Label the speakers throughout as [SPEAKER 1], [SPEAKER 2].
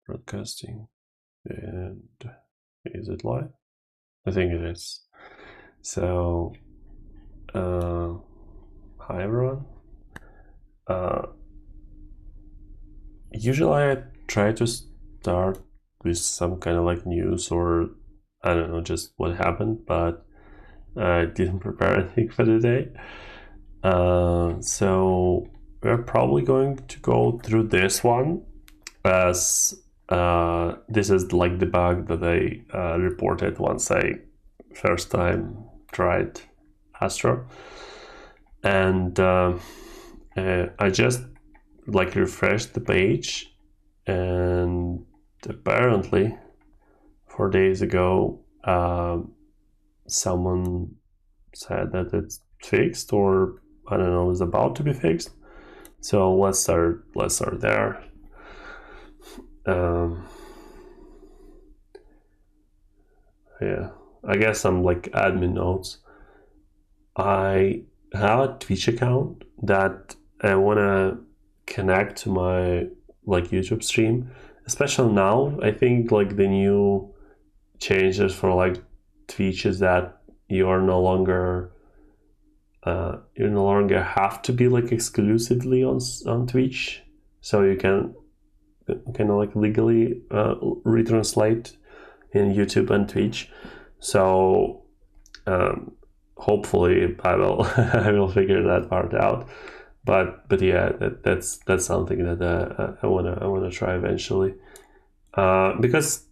[SPEAKER 1] broadcasting. And is it live? I think it is. So, hi everyone. Usually I try to start with some kind of like news or I don't know, just what happened, but I didn't prepare anything for the day. So we're probably going to go through this one as this is like the bug that I reported once I first time tried Astro, and I just like refreshed the page, and apparently 4 days ago someone said that it's fixed, or I don't know, is about to be fixed. So let's start there. um, yeah, I guess some like admin notes. I have a Twitch account that I want to connect to my like YouTube stream, especially now. I think like the new changes for like Twitch is that you are no longer you no longer have to be like exclusively on Twitch, so you can kind of like legally retranslate in YouTube and Twitch. So hopefully I will I will figure that part out. But yeah, that's something that I wanna try eventually. Because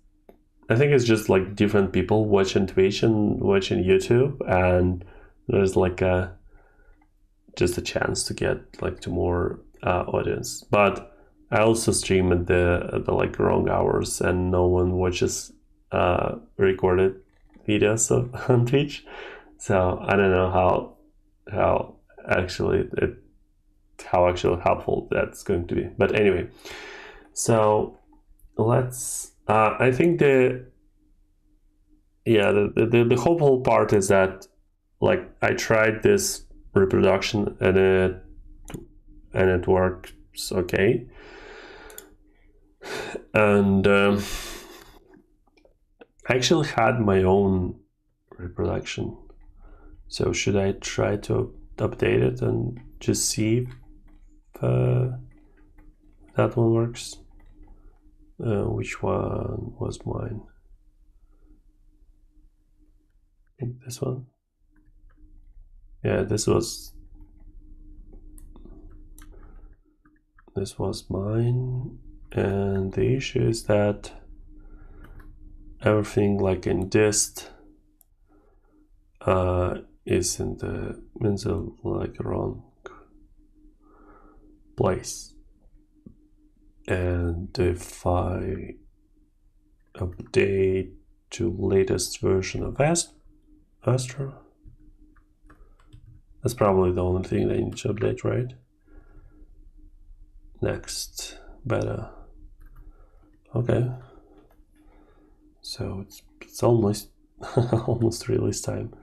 [SPEAKER 1] I think it's just like different people watching Twitch and watching YouTube, and there's like just a chance to get like to more audience. But I also stream at the like wrong hours, and no one watches recorded videos on Twitch. So I don't know how actually it how actually helpful that's going to be. But anyway, so let's. I think the hopeful part is that like I tried this reproduction and it works okay, and I actually had my own reproduction. So should I try to update it and just see if that one works? Which one was mine? I think this one. Yeah, this was mine, and the issue is that everything like in dist is in the like wrong place, and if I update to latest version of Astro, that's probably the only thing I need to update, right? Next beta. Okay, so it's almost almost release time.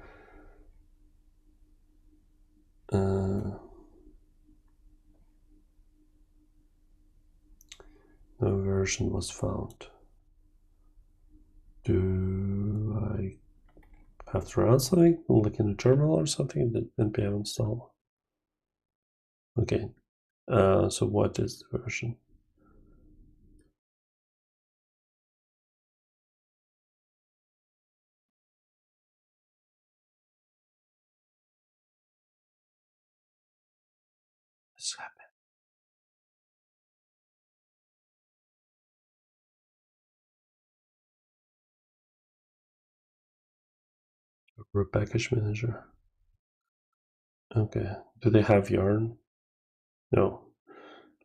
[SPEAKER 1] No version was found. Do I have to run something like in a terminal or something that npm install? Okay, so what is the version? This happened. Package manager. Okay, do they have yarn? No.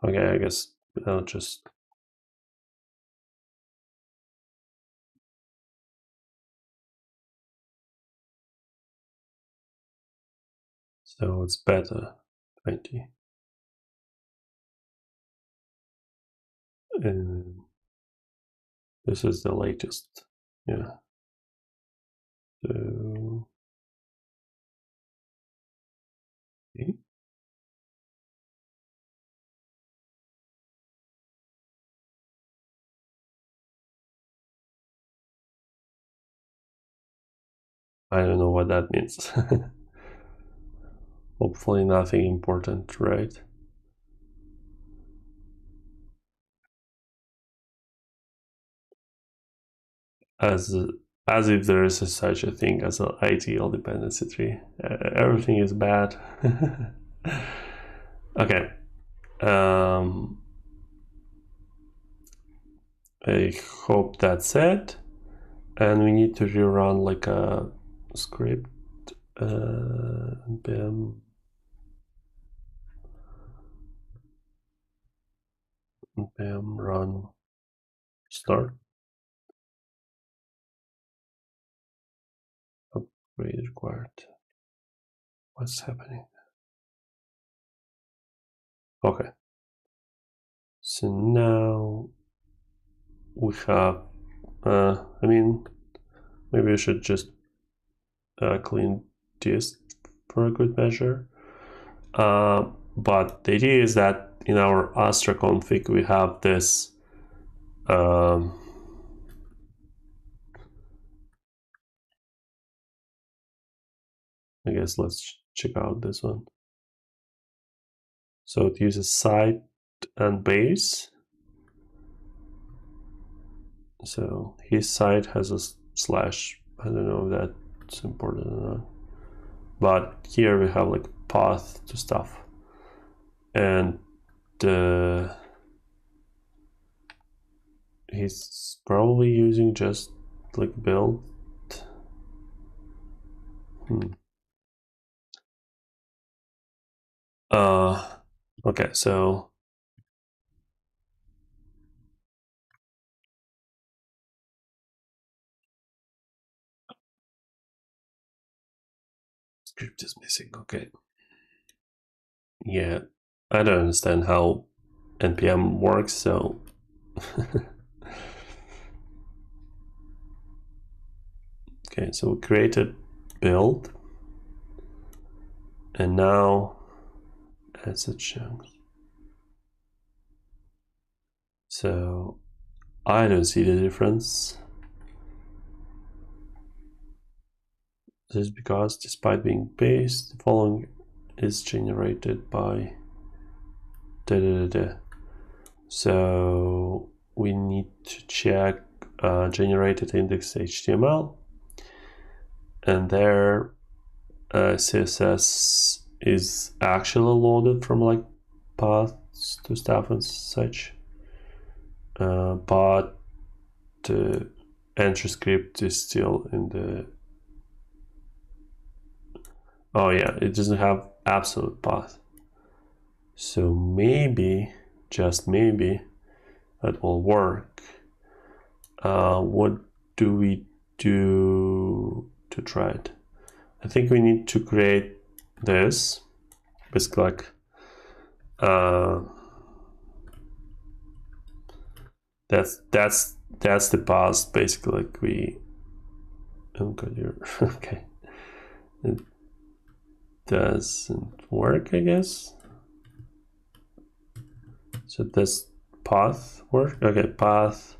[SPEAKER 1] Okay, I guess I'll just. So it's beta 20. And this is the latest. Yeah. So. Okay. I don't know what that means. Hopefully nothing important, right? As as if there is such a thing as an ITL dependency tree. Everything is bad. Okay. I hope that's it. And we need to rerun like a script. npm run start upgrade required. What's happening? Okay. So now we have, I mean, maybe we should just clean this for a good measure. But the idea is that in our Astro config, we have this I guess let's check out this one. So it uses site and base. So his site has a slash. I don't know if that's important or not. But here we have like path to stuff. And he's probably using just like build. Okay, so script is missing. Okay. Yeah, I don't understand how npm works, so okay, so we created build, and now as a chunk. So I don't see the difference. This is because despite being based, the following is generated by da da da da. So we need to check generated index HTML, and there CSS is actually loaded from like paths to stuff and such, but the entry script is still in the, oh yeah, it doesn't have absolute path. So maybe, just maybe, that will work. What do we do to try it? I think we need to create this, basically like that's the path, basically like we, oh god, you're okay. It doesn't work, I guess. So this path work? Okay, path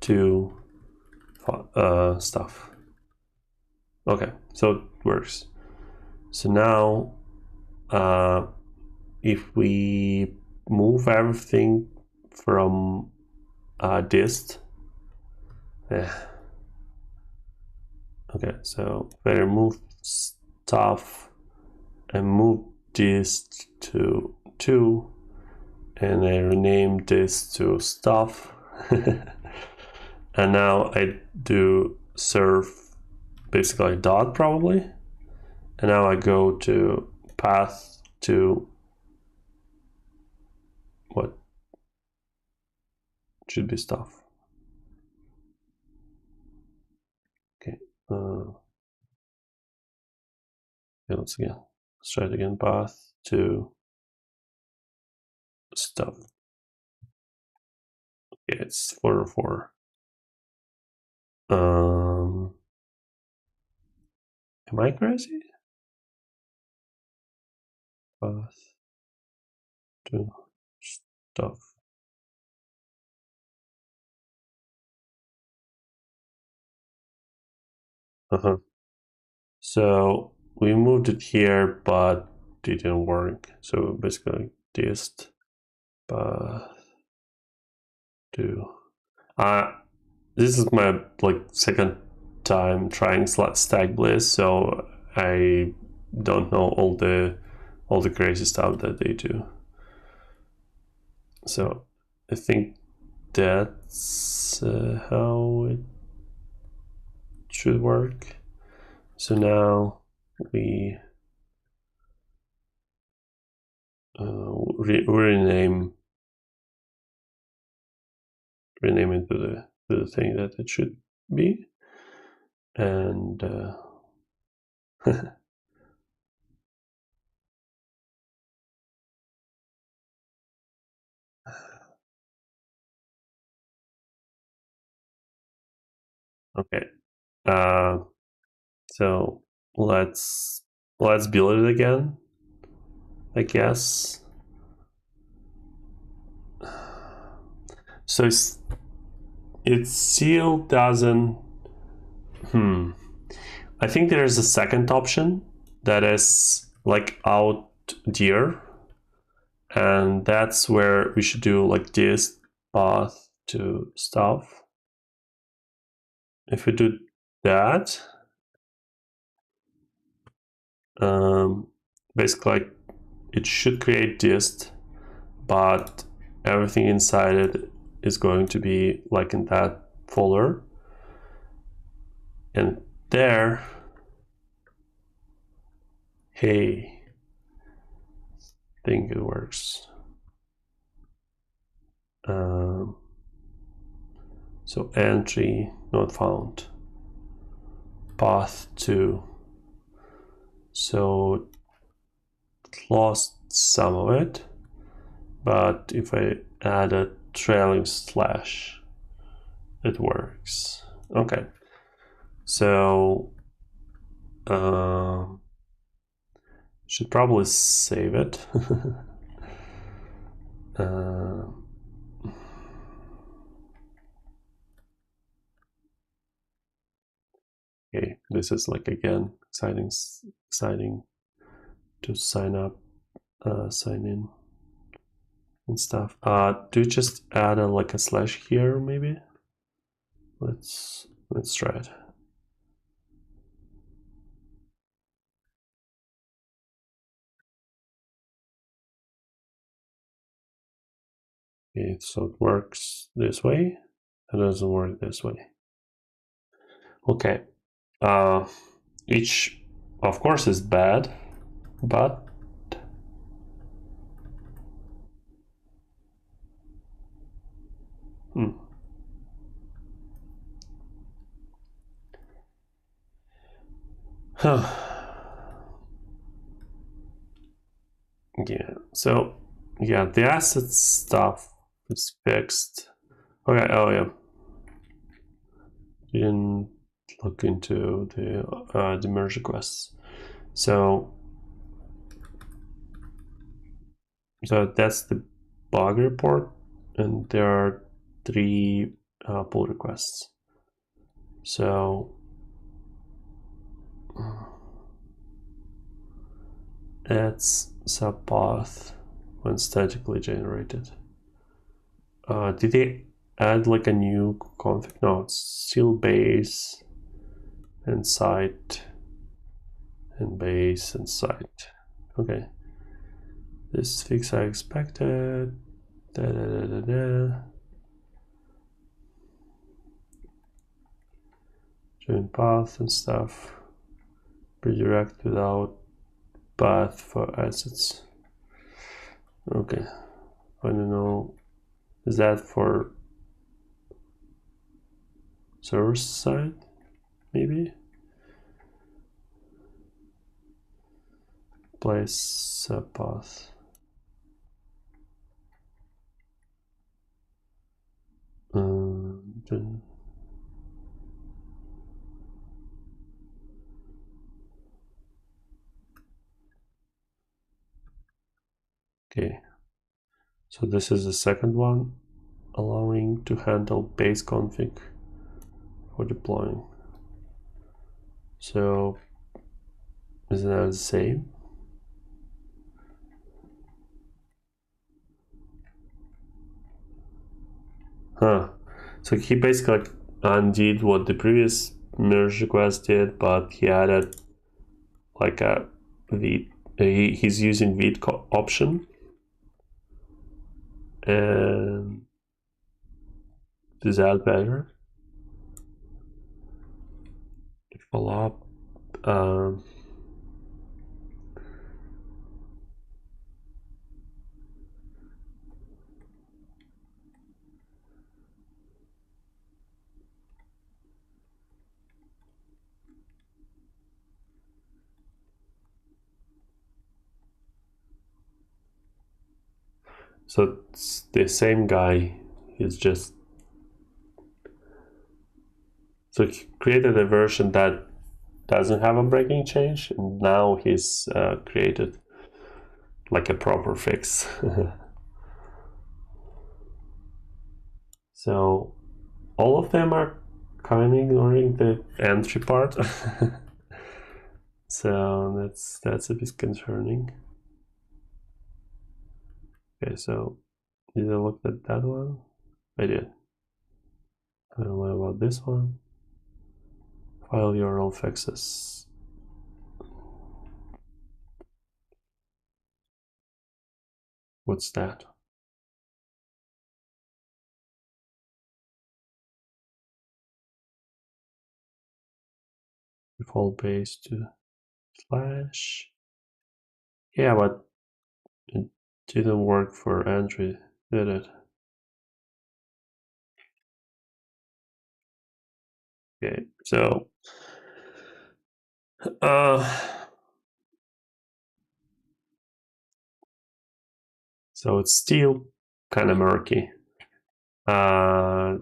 [SPEAKER 1] to stuff. Okay, so it works. So now, if we move everything from dist, okay, so if I remove stuff and move dist to 2, and I rename this to stuff, and now I do serve basically dot probably, and now I go to path to what should be stuff. Okay, yeah, let's try it again. Path to stuff. Yeah, it's 404. Am I crazy? Path to stuff. So we moved it here, but it didn't work. So basically dist path to this is my like second time trying stack bliss, so I don't know all the crazy stuff that they do. So I think that's how it should work. So now we rename it to the thing that it should be, and okay. So let's build it again, I guess. So it still doesn't. I think there's a second option that is like out deer, and that's where we should do like this path to stuff. If we do that, basically like it should create dist, but everything inside it is going to be like in that folder, and there, hey, I think it works. So entry not found, path to, so it lost some of it, but if I add a trailing slash, it works. Okay, so should probably save it. Okay, this is like again exciting to sign up, sign in and stuff. Do you just add like a slash here maybe? Let's try it. Okay, so it works this way. It doesn't work this way. Okay. Each, of course, is bad, but yeah. So yeah, the asset stuff is fixed. Okay. Oh yeah. Didn't look into the merge requests. So that's the bug report, and there are 3 pull requests. So that's subpath when statically generated. Did they add like a new config? No, it's still base and site and base and site. Okay. This fix I expected. Join path and stuff. Redirect without path for assets. Okay. I don't know. Is that for server side? Maybe? Place a path. Okay, so this is the second one, allowing to handle base config for deploying. So Is that the same? Huh. So he basically undid what the previous merge request did, but he added like a he's using Vite option, and is that better? Follow up. So it's the same guy. He's just so he created a version that doesn't have a breaking change, and now he's created like a proper fix. So all of them are kind of ignoring the entry part. So that's a bit concerning. Okay, so did I look at that one? I did. What about this one? File URL fixes. What's that? Default base to slash. Yeah, but it didn't work for entry, did it? Okay, so so it's still kind of murky. I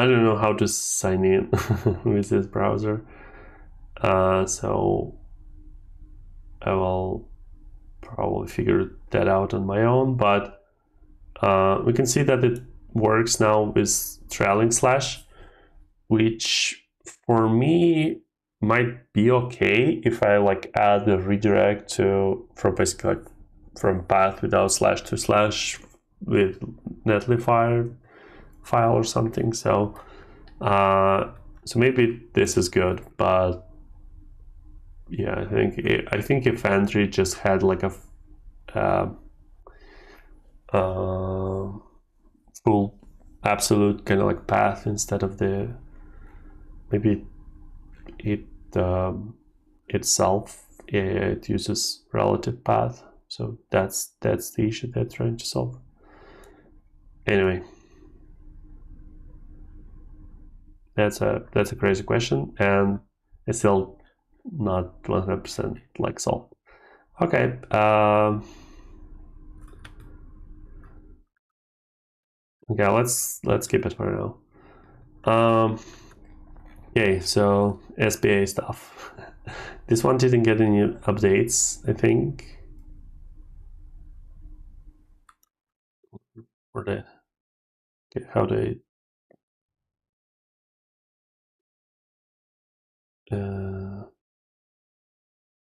[SPEAKER 1] don't know how to sign in with this browser, so I will probably figure that out on my own, but we can see that it works now with trailing slash, which for me might be okay if I like add the redirect to from basically like from path without slash to slash with netlify file or something. So so maybe this is good, but yeah, I think if entry just had like a full absolute kind of like path instead of the maybe it itself it uses relative path, so that's the issue they're trying to solve. Anyway, that's a crazy question, and it's still not 100% like solved. Okay, okay, let's keep it for now. Okay, so SPA stuff. This one didn't get any updates, I think. Or the okay, how they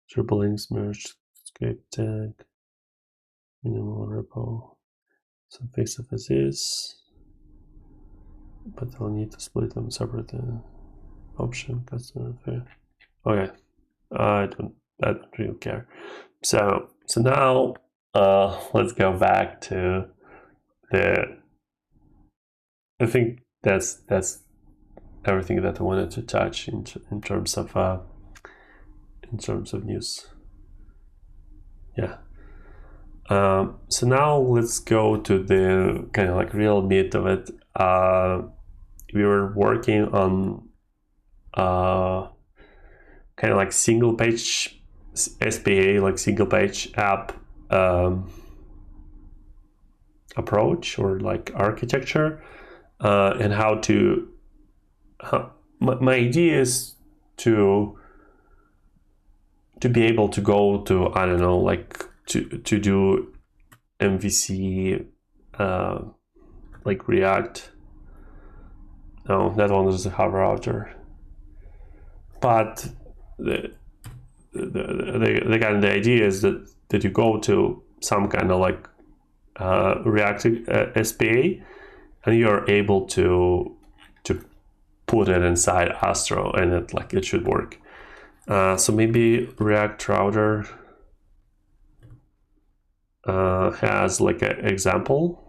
[SPEAKER 1] triple links merged script tag minimal repo. So fix it as is, but I'll need to split them separate option customer fair. Okay, I don't really care. So now let's go back to the. I think that's everything that I wanted to touch in terms of news. Yeah. So now let's go to the kind of like real meat of it. We were working on kind of like single page SPA, like single page app approach or like architecture, and how to. My idea is to be able to go to, I don't know, like to do MVC, like React. No, that one is a hover router. But kind of the idea is that you go to some kind of like React SPA, and you're able to put it inside Astro, and it should work. So maybe React Router has like an example.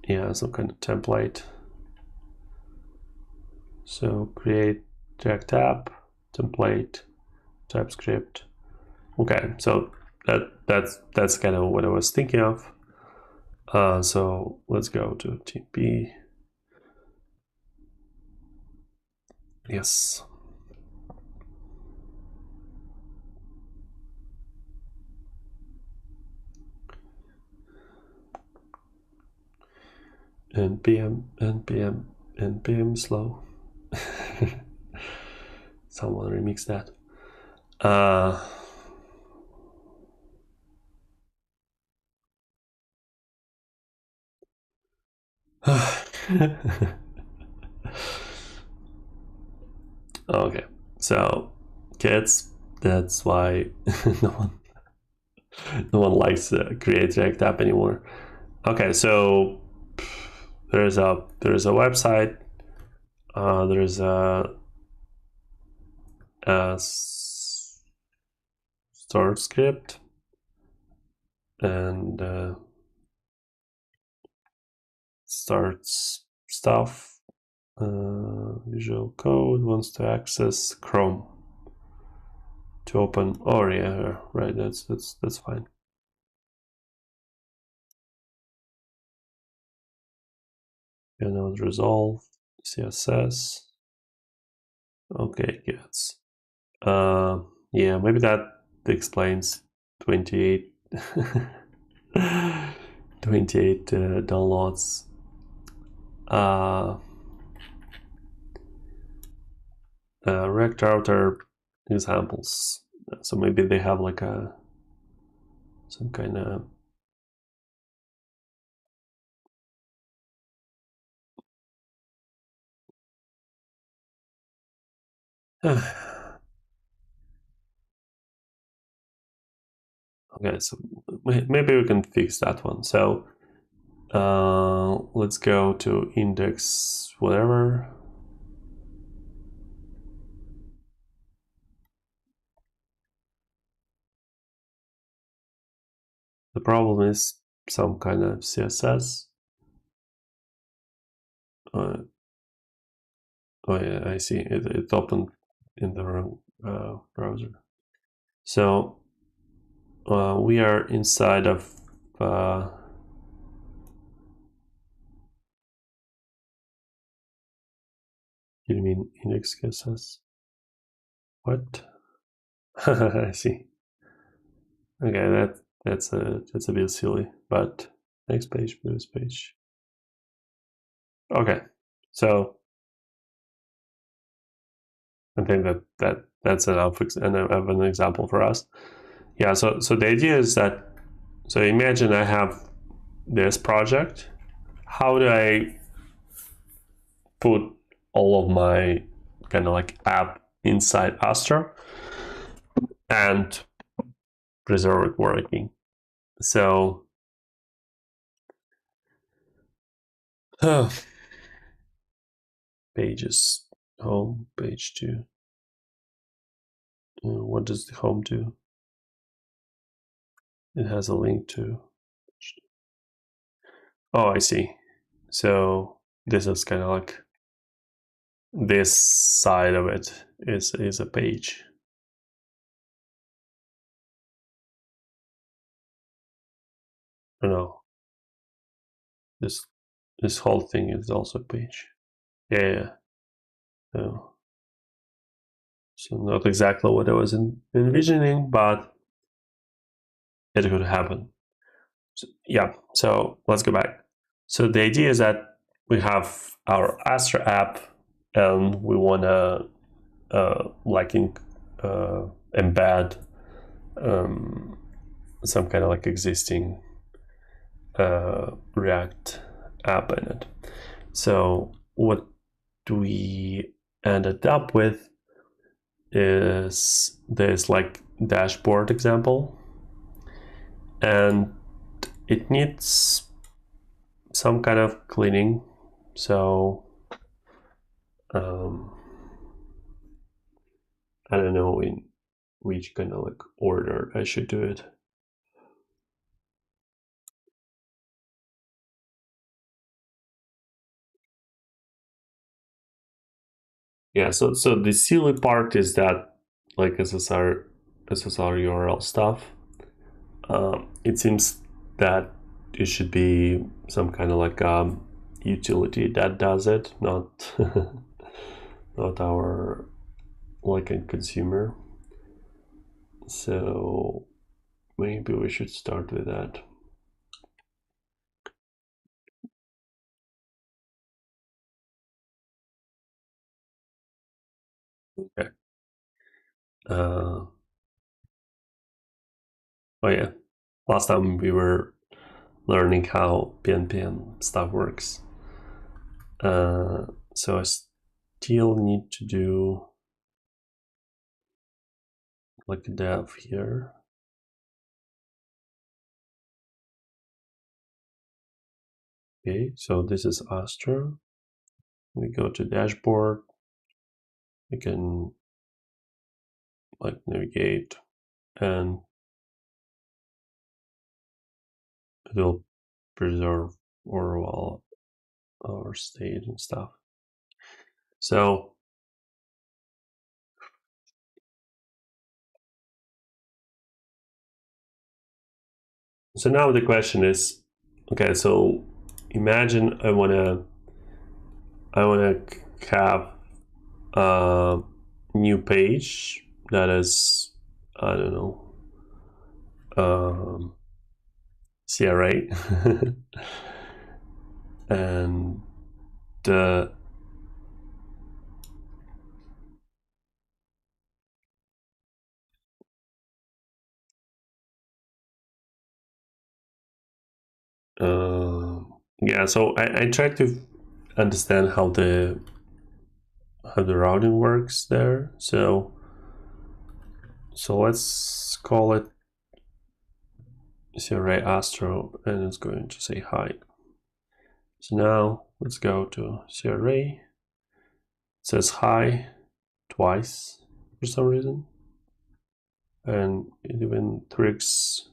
[SPEAKER 1] Yeah, some kind of template. So create React app, template, TypeScript. Okay, so that's kind of what I was thinking of. So let's go to TP. Yes. npm slow. Someone remix that. Okay, so kids, that's why no one likes to create React app anymore. Okay, so there's a website. There's a store script, and starts stuff. Visual Code wants to access Chrome to open. Oh yeah, right. That's fine. Node resolve CSS. Okay, gets. Yeah, maybe that explains 28 28 downloads. React Router examples. So maybe they have like some kind of okay, so maybe we can fix that one. So let's go to index whatever. The problem is some kind of CSS. Oh yeah, I see. It opened in the wrong browser. So we are inside of you mean index CSS? What? I see. Okay, that's a bit silly, but next page, previous page. Okay, so I think that's enough of an example for us. Yeah, so the idea is that, so imagine I have this project. How do I put all of my kind of like app inside Astro and preserve it working? So pages, home, page 2. What does the home do? It has a link to. Oh, I see. So this is kind of like, this side of it is a page. I don't know. This whole thing is also a page. Yeah. So not exactly what I was envisioning, but it could happen. So, yeah, so let's go back. So the idea is that we have our Astro app, and we want to embed some kind of like existing React app in it. So what we ended up with is this like dashboard example, and it needs some kind of cleaning. So I don't know in which kind of like order I should do it. Yeah, so the silly part is that like SSR URL stuff. It seems that it should be some kind of like utility that does it, not not our like a consumer. So maybe we should start with that. Okay. Oh yeah. Last time we were learning how PNP stuff works. So I still need to do like a dev here. Okay, so this is Astro. We go to dashboard. We can like navigate, and it will preserve overall our state and stuff. So now the question is, okay, so imagine I wanna have a new page that is, I don't know, CRA and yeah, so I tried to understand how the routing works there. So let's call it CRA Astro, and it's going to say hi. So now let's go to CRA. It says hi twice for some reason, and it even tricks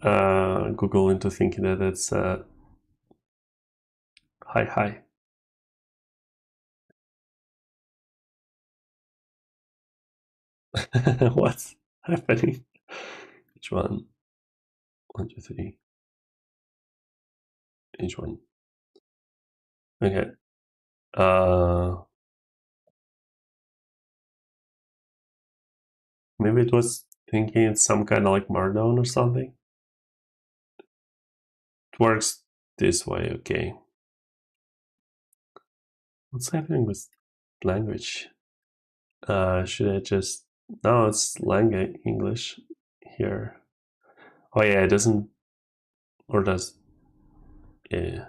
[SPEAKER 1] Google into thinking that it's hi. What's happening? Which one? 1, 2, 3. Each one. Okay. Maybe it was thinking it's some kind of like Markdown or something. It works this way, okay. What's happening with language? Should I just... No, it's language English here. Oh yeah, it doesn't... Or does... Yeah.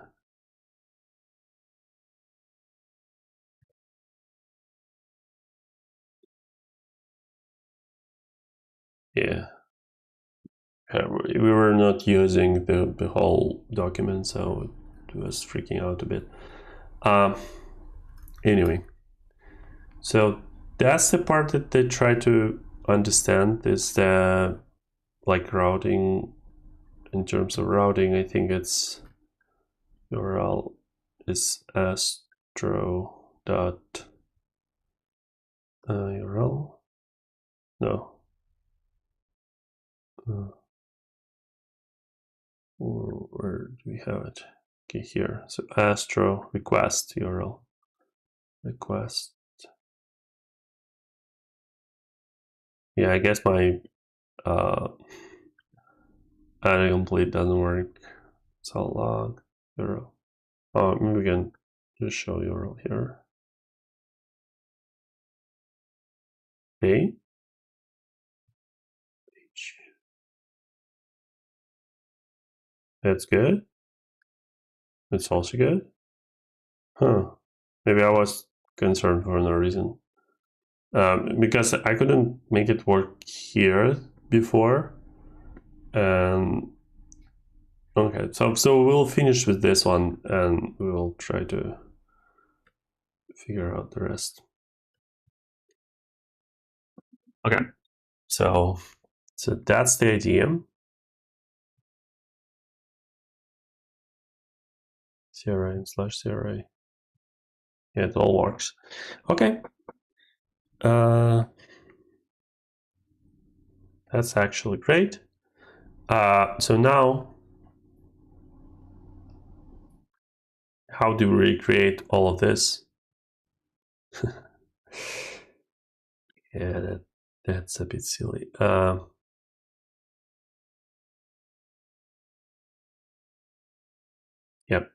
[SPEAKER 1] Yeah. We were not using the whole document, so it was freaking out a bit. Anyway, so that's the part that they try to understand, is the like routing. In terms of routing, I think it's URL is astro dot URL. No. Where do we have it? Okay, here. So Astro request URL. Request. Yeah, I guess my add complete doesn't work. So log URL. Oh, maybe we can just show URL here. Okay. That's good. That's also good. Huh. Maybe I was concerned for no reason. because I couldn't make it work here before. And okay, so we'll finish with this one, and we will try to figure out the rest. Okay, so that's the idea. CRA/CRA. Yeah, it all works. Okay. That's actually great. So now, how do we recreate all of this? Yeah, that's a bit silly. Yep.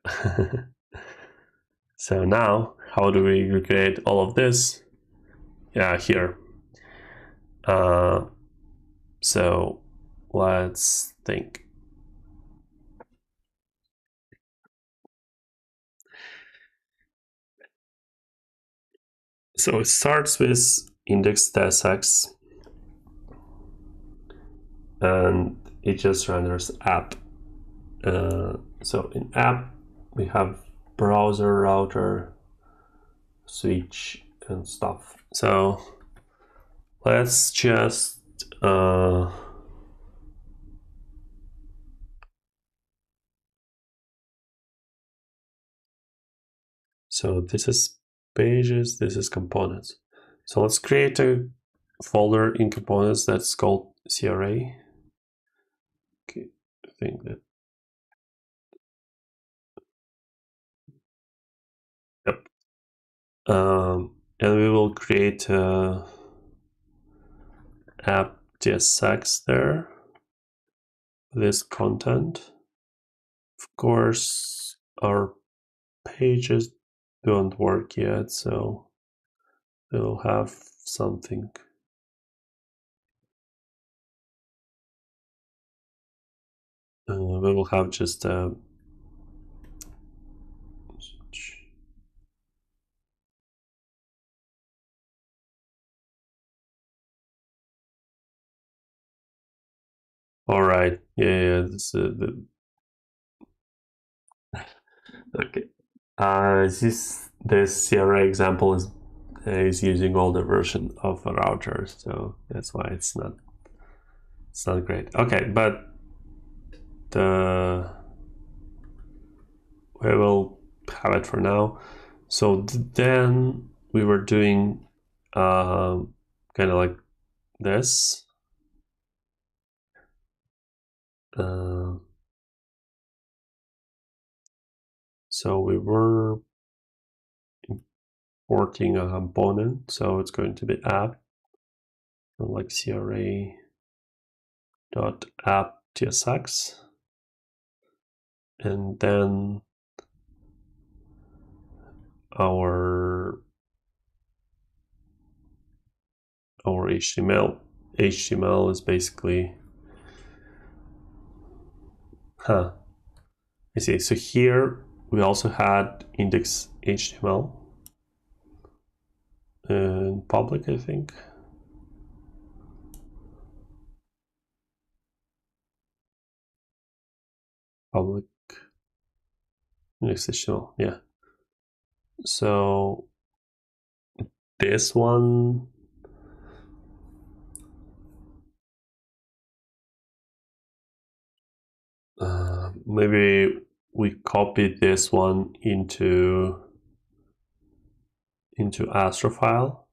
[SPEAKER 1] So now, how do we recreate all of this? Yeah, here. So let's think. So it starts with index TSX, and it just renders app. So in app, we have browser, router, switch, and stuff. So let's just so this is pages, this is components. So let's create a folder in components that's called CRA. Okay, I think that. Yep. And we will create app tsx there, this content. Of course, our pages don't work yet, so we'll have something. We will have just a all right. Yeah. Okay. This CRA example is using older version of a router, so that's why it's not great. Okay, but we will have it for now. So then we were doing kind of like this. So we were importing a component, so it's going to be app, like CRA dot app tsx, and then our HTML is basically I see. So here we also had index HTML and public, I think. Public index HTML, yeah. So this one, maybe we copied this one into Astro file.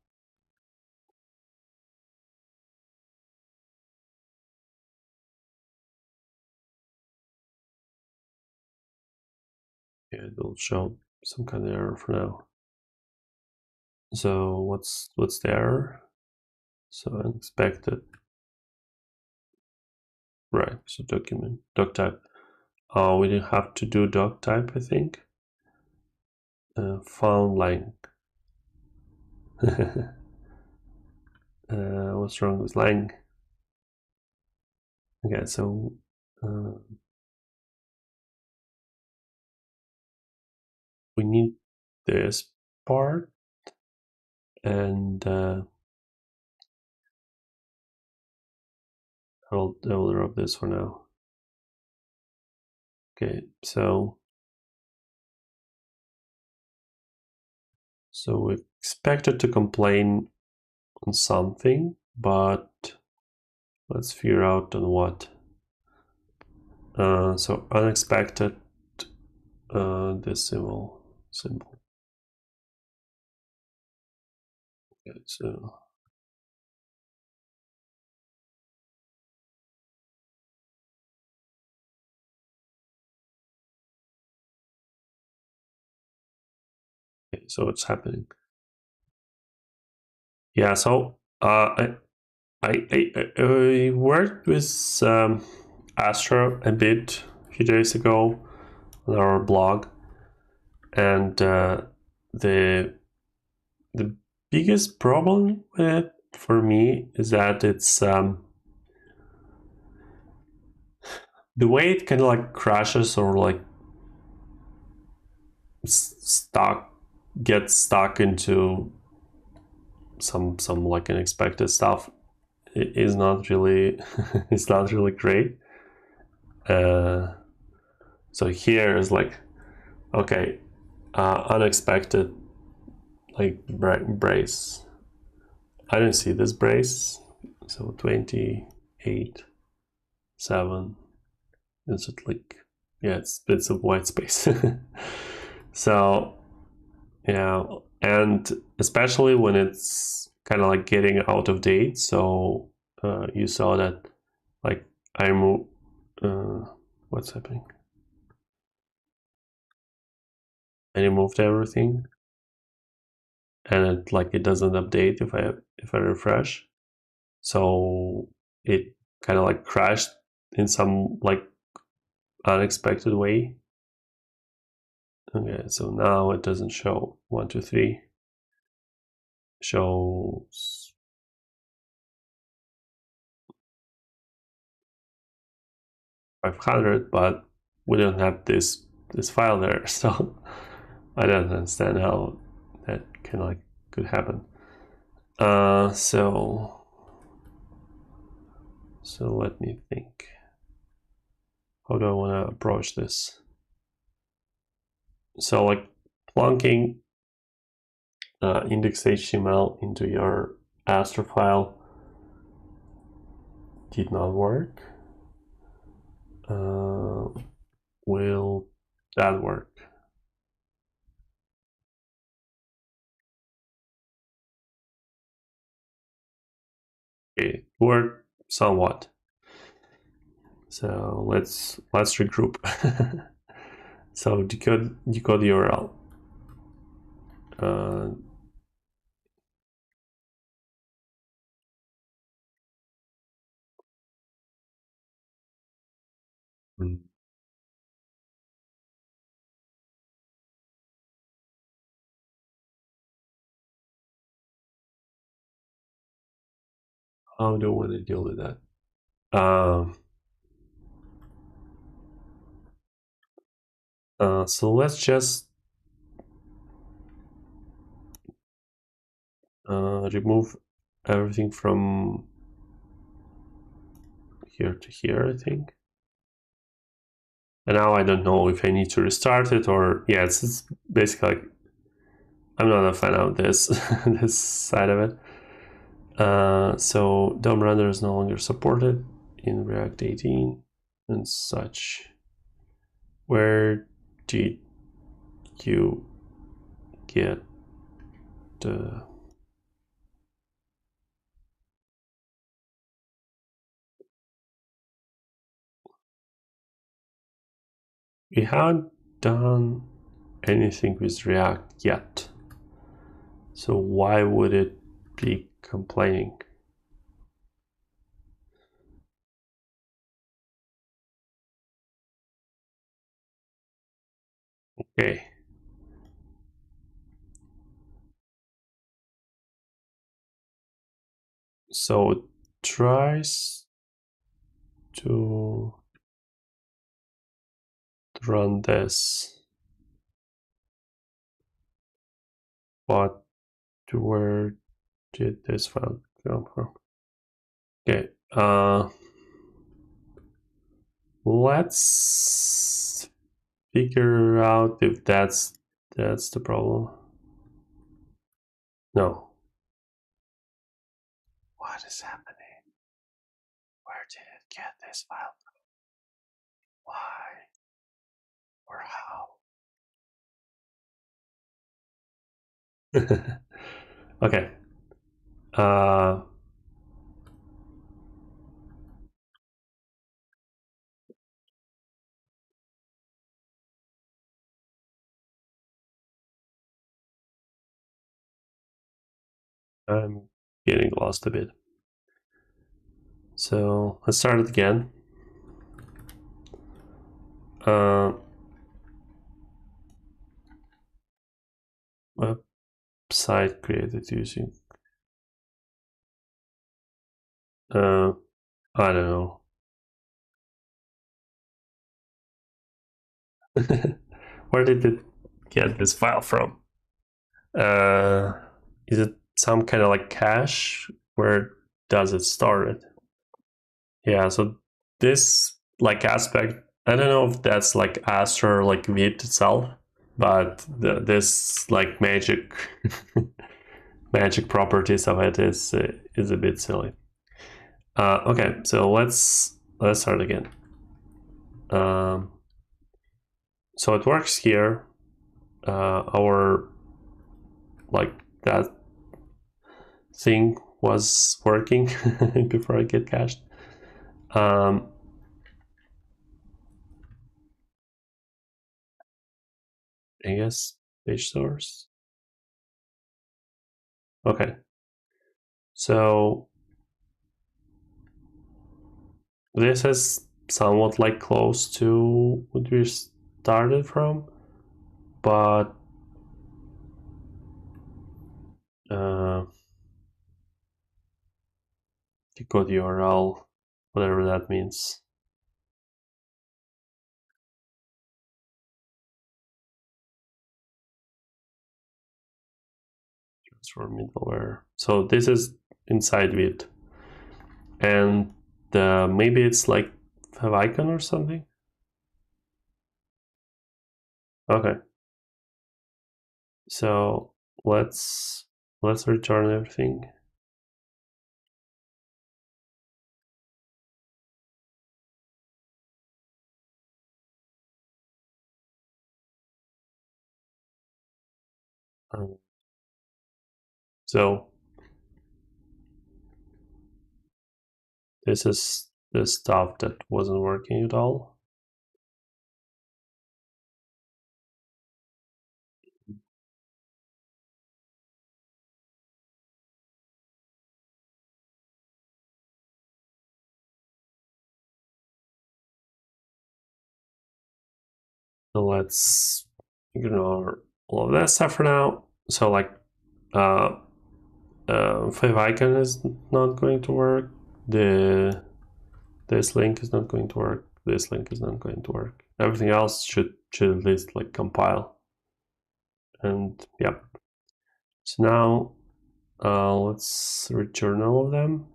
[SPEAKER 1] Yeah, it will show some kind of error for now. So what's the error? So unexpected. Right. So document doc type. We didn't have to do doc type, I think. Found line. What's wrong with lang? Okay, so we need this part, and I'll drop this for now. Okay, so we expected to complain on something, but let's figure out on what. So unexpected decimal symbol. Okay, so it's happening. Yeah, so I worked with Astro a bit a few days ago on our blog, and the biggest problem with it for me is that it's the way it kind of like crashes or like gets stuck into some like unexpected stuff is not really it's not really great. So here is like, okay, unexpected like brace. I don't see this brace, so 28 7. Is it like, yeah, it's a white space. So yeah, and especially when it's kind of like getting out of date. So you saw that like I'm what's happening? I removed everything, and it doesn't update if I refresh. So it kind of like crashed in some like unexpected way. Okay, so now it doesn't show 1, 2, 3. Shows 500, but we don't have this file there, so I don't understand how that could happen. So let me think. How do I want to approach this? So like plunking index.html into your Astro file did not work. Will that work? It worked somewhat. So let's regroup. So decode URL. How do I want to deal with that? So let's just remove everything from here to here, I think. And now I don't know if I need to restart it or, yeah, it's basically like, I'm not a fan of this this side of it. So dumbrender is no longer supported in React 18 and such. Where did you get the... We haven't done anything with React yet, so why would it be complaining? Okay, so it tries to run this, but where did this file come from? Okay, let's figure out if that's the problem. No. What is happening? Where did it get this file from? Why? Or how? Okay. I'm getting lost a bit. So let's start it again. Website created using I don't know. Where did it get this file from? Is it some kind of like cache? Where does it store it? Yeah, so this like aspect, I don't know if that's like Astro or like Vite itself, but this like magic magic properties of it is a bit silly. Okay, so let's start again. So it works here. Our like that thing was working before I get cached. I guess page source. Okay, so this is somewhat like close to what we started from, but the code URL, whatever that means. Transfer middleware. So this is inside Vite, and maybe it's like favicon or something. Okay, so let's return everything. So this is the stuff that wasn't working at all. So let's ignore all of that stuff for now. So like favicon is not going to work. This link is not going to work. This link is not going to work. Everything else should at least like compile. And yeah. So now let's return all of them.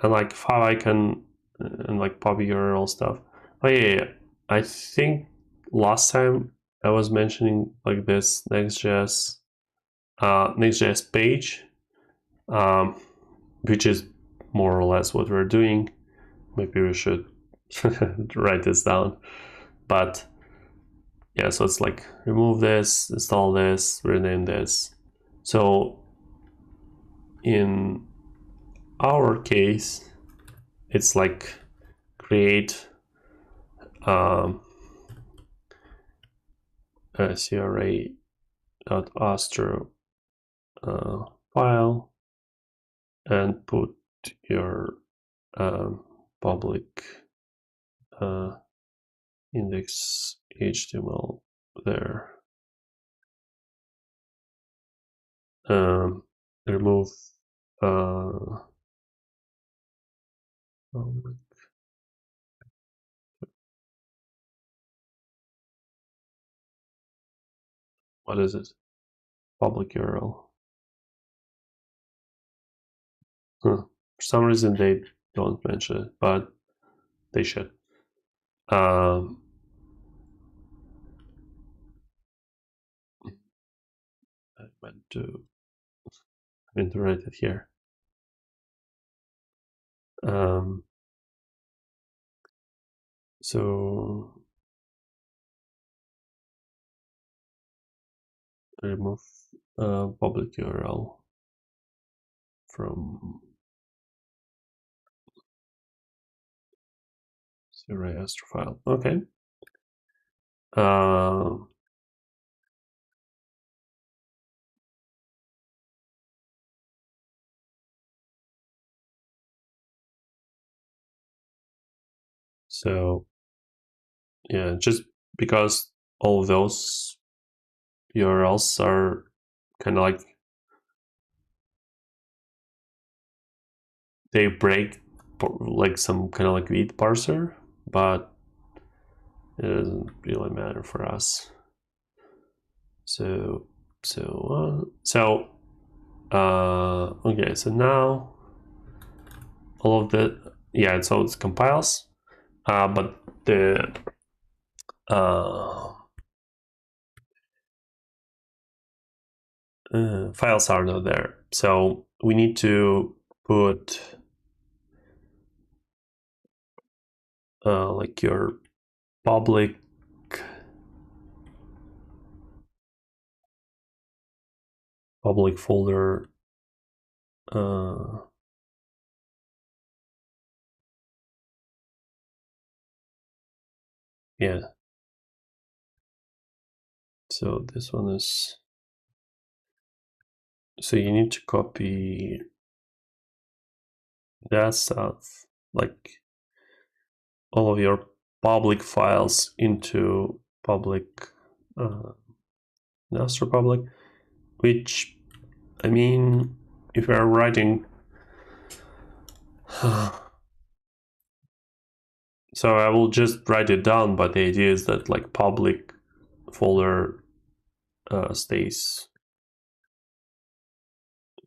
[SPEAKER 1] And like favicon and like pub URL stuff. Oh yeah. I think last time I was mentioning like this Next.js page, which is more or less what we're doing. Maybe we should write this down. But yeah, so it's like remove this, install this, rename this. So in our case, it's like create cra.astro file and put your public index HTML there. Remove what is it? Public URL. For some reason they don't mention it, but they should. Um, I went to write it here. So remove public URL from array Astro file. Okay. So yeah, just because all of those URLs are kind of like they break like some kind of like read parser, but it doesn't really matter for us. So okay, so now all of the so it compiles, but the files are not there. So we need to put like your public folder. Yeah. So this one is. So you need to copy that stuff, like all of your public files into public Astro public, which I mean, if you are writing, so I will just write it down. But the idea is that like public folder stays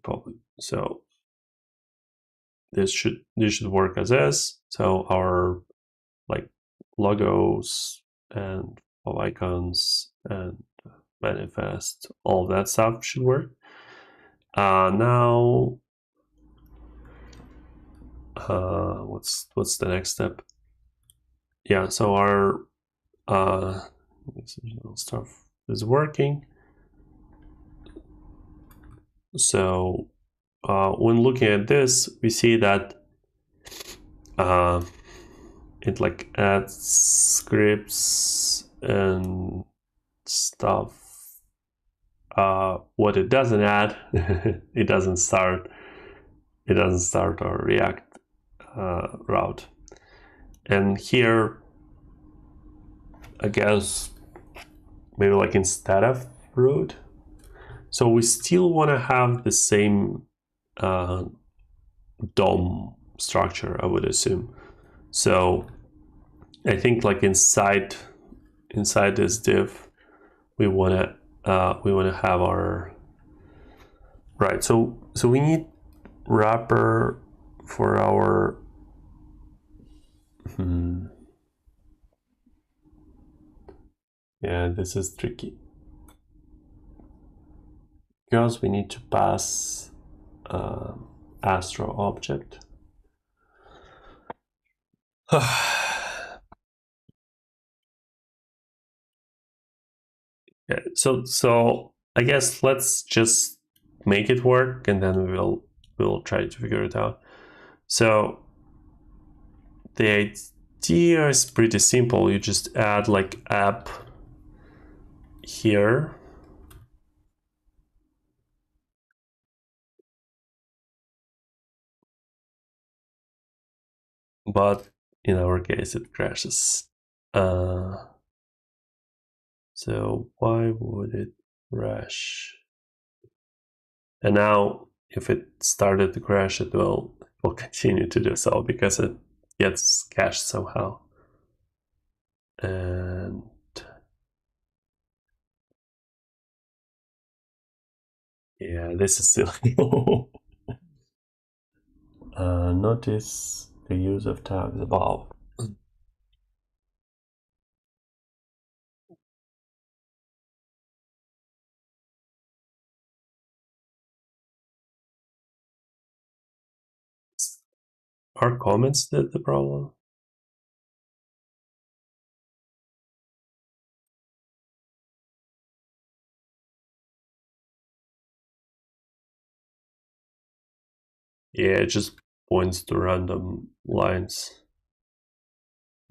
[SPEAKER 1] public. So this should work as is. So our like logos and icons and manifest, all of that stuff should work. Now, what's the next step? Yeah, so our stuff is working. So when looking at this, we see that it like adds scripts and stuff. What it doesn't add, it doesn't start our React route. And here, I guess maybe like instead of root, so we still want to have the same DOM structure, I would assume. So I think like inside this div, we want to have our right. So we need wrapper for our yeah, this is tricky because we need to pass Astro object. Yeah, so I guess let's just make it work, and then we'll try to figure it out. So the idea is pretty simple. You just add like app here, but in our case it crashes. So why would it crash? And now if it started to crash, it will continue to do so because it gets cached somehow. And yeah, this is silly. Notice the use of tags above. Are comments the problem? Yeah, it just points to random lines.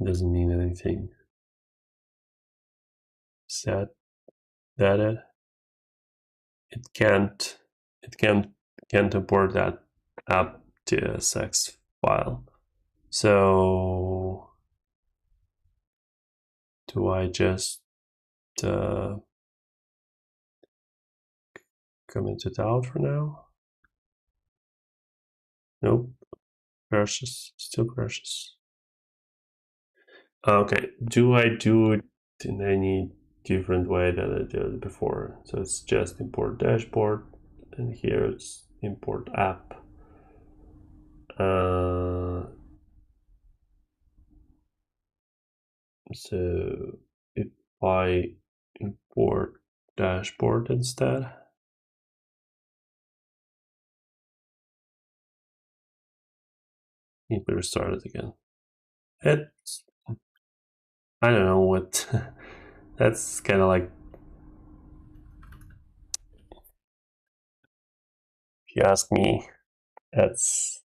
[SPEAKER 1] Doesn't mean anything. Set that it can't import that app tsx file. So do I just comment it out for now? Nope. Crashes, still crashes. Okay, do I do it in any different way than I did it before? So it's just import dashboard, and here it's import app. So if I import dashboard instead, need to restart it again. It's, I don't know what, that's kind of like, if you ask me, that's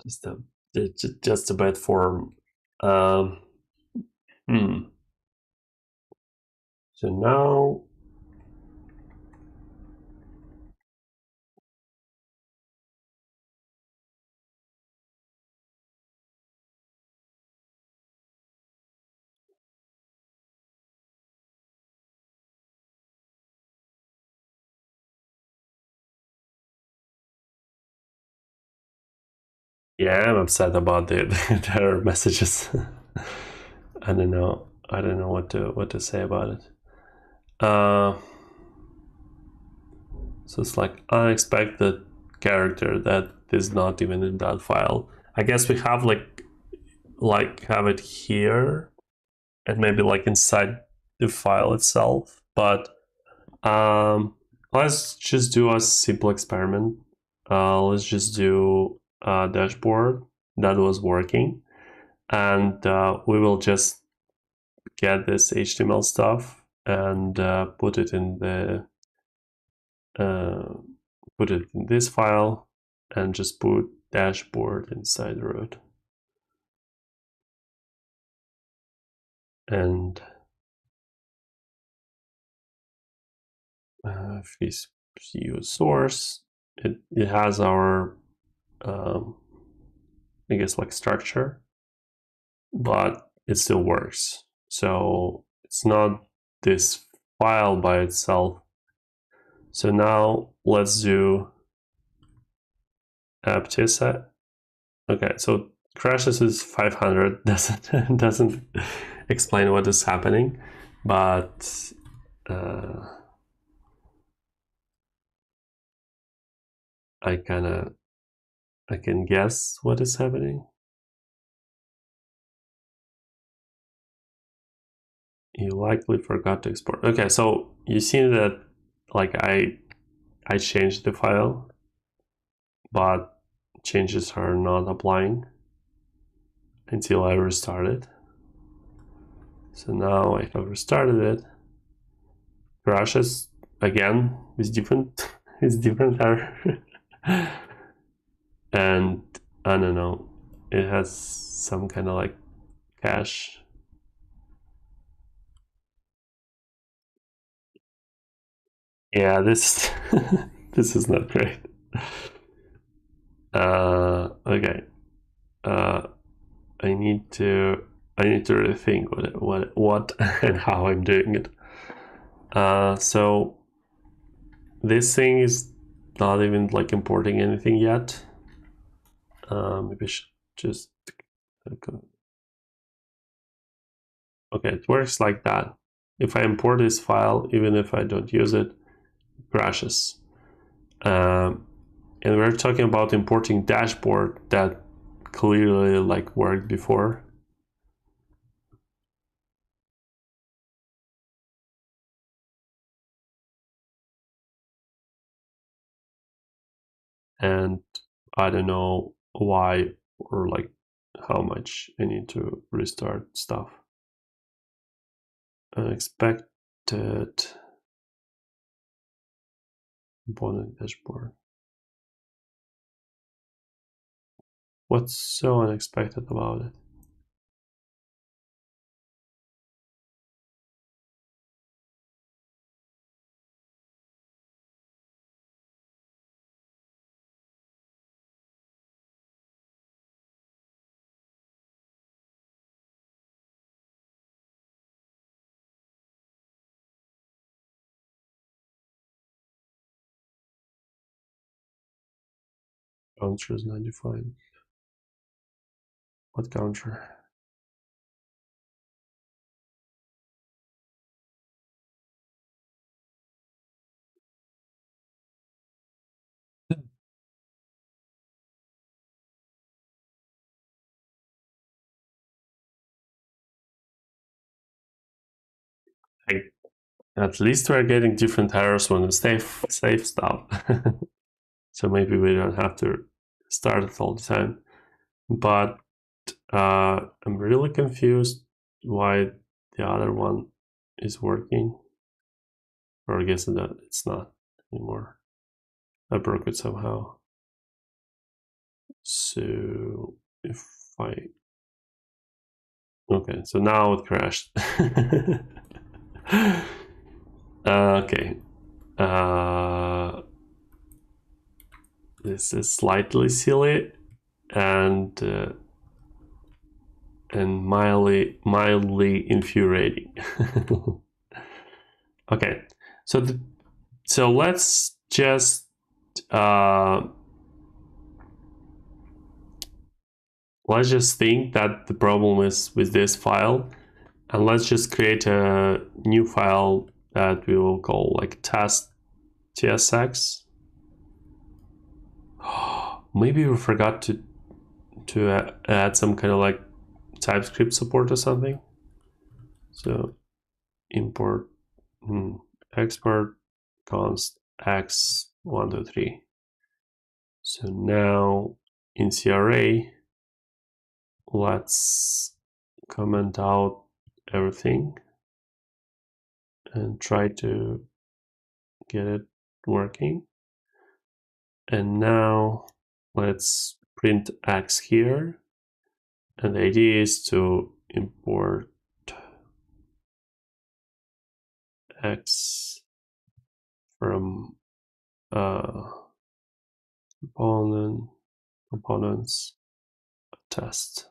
[SPEAKER 1] just a bad form. So now, yeah, I'm upset about the error messages. I don't know what to say about it. So it's like unexpected character that is not even in that file. I guess we have like have it here and maybe like inside the file itself, but let's just do a simple experiment. Let's just do a dashboard that was working, and we will just get this HTML stuff and put it in the put it in this file and just put dashboard inside the root. And if we use source, it has our I guess like structure, but it still works. So it's not this file by itself. So now let's do app.tsx. Okay, so crashes is 500. Doesn't explain what is happening, but I can guess what is happening. You likely forgot to export. Okay, so you see that like I changed the file, but changes are not applying until I restart it. So now I have restarted it. Crashes again is different. It's different error. And I don't know, it has some kind of like cache. Yeah, this this is not great. Okay. I need to rethink what and how I'm doing it. So this thing is not even like importing anything yet. Maybe I should just okay, it works like that. If I import this file, even if I don't use it, it crashes. And we're talking about importing dashboard that clearly like worked before. And I don't know why or like how much I need to restart stuff. Unexpected component dashboard. What's so unexpected about it? Counter is not defined. What counter? Like, at least we're getting different errors when we save stuff. So maybe we don't have to start it all the time. But I'm really confused why the other one is working. Or I guess that it's not anymore. I broke it somehow. So if I... Okay, so now it crashed. Okay. This is slightly silly and mildly infuriating. Okay, so let's just think that the problem is with this file, and let's just create a new file that we will call like test tsx. Maybe we forgot to add some kind of like TypeScript support or something. So import export const x123. So now in CRA, let's comment out everything and try to get it working. And now let's print x here. And the idea is to import x from components test.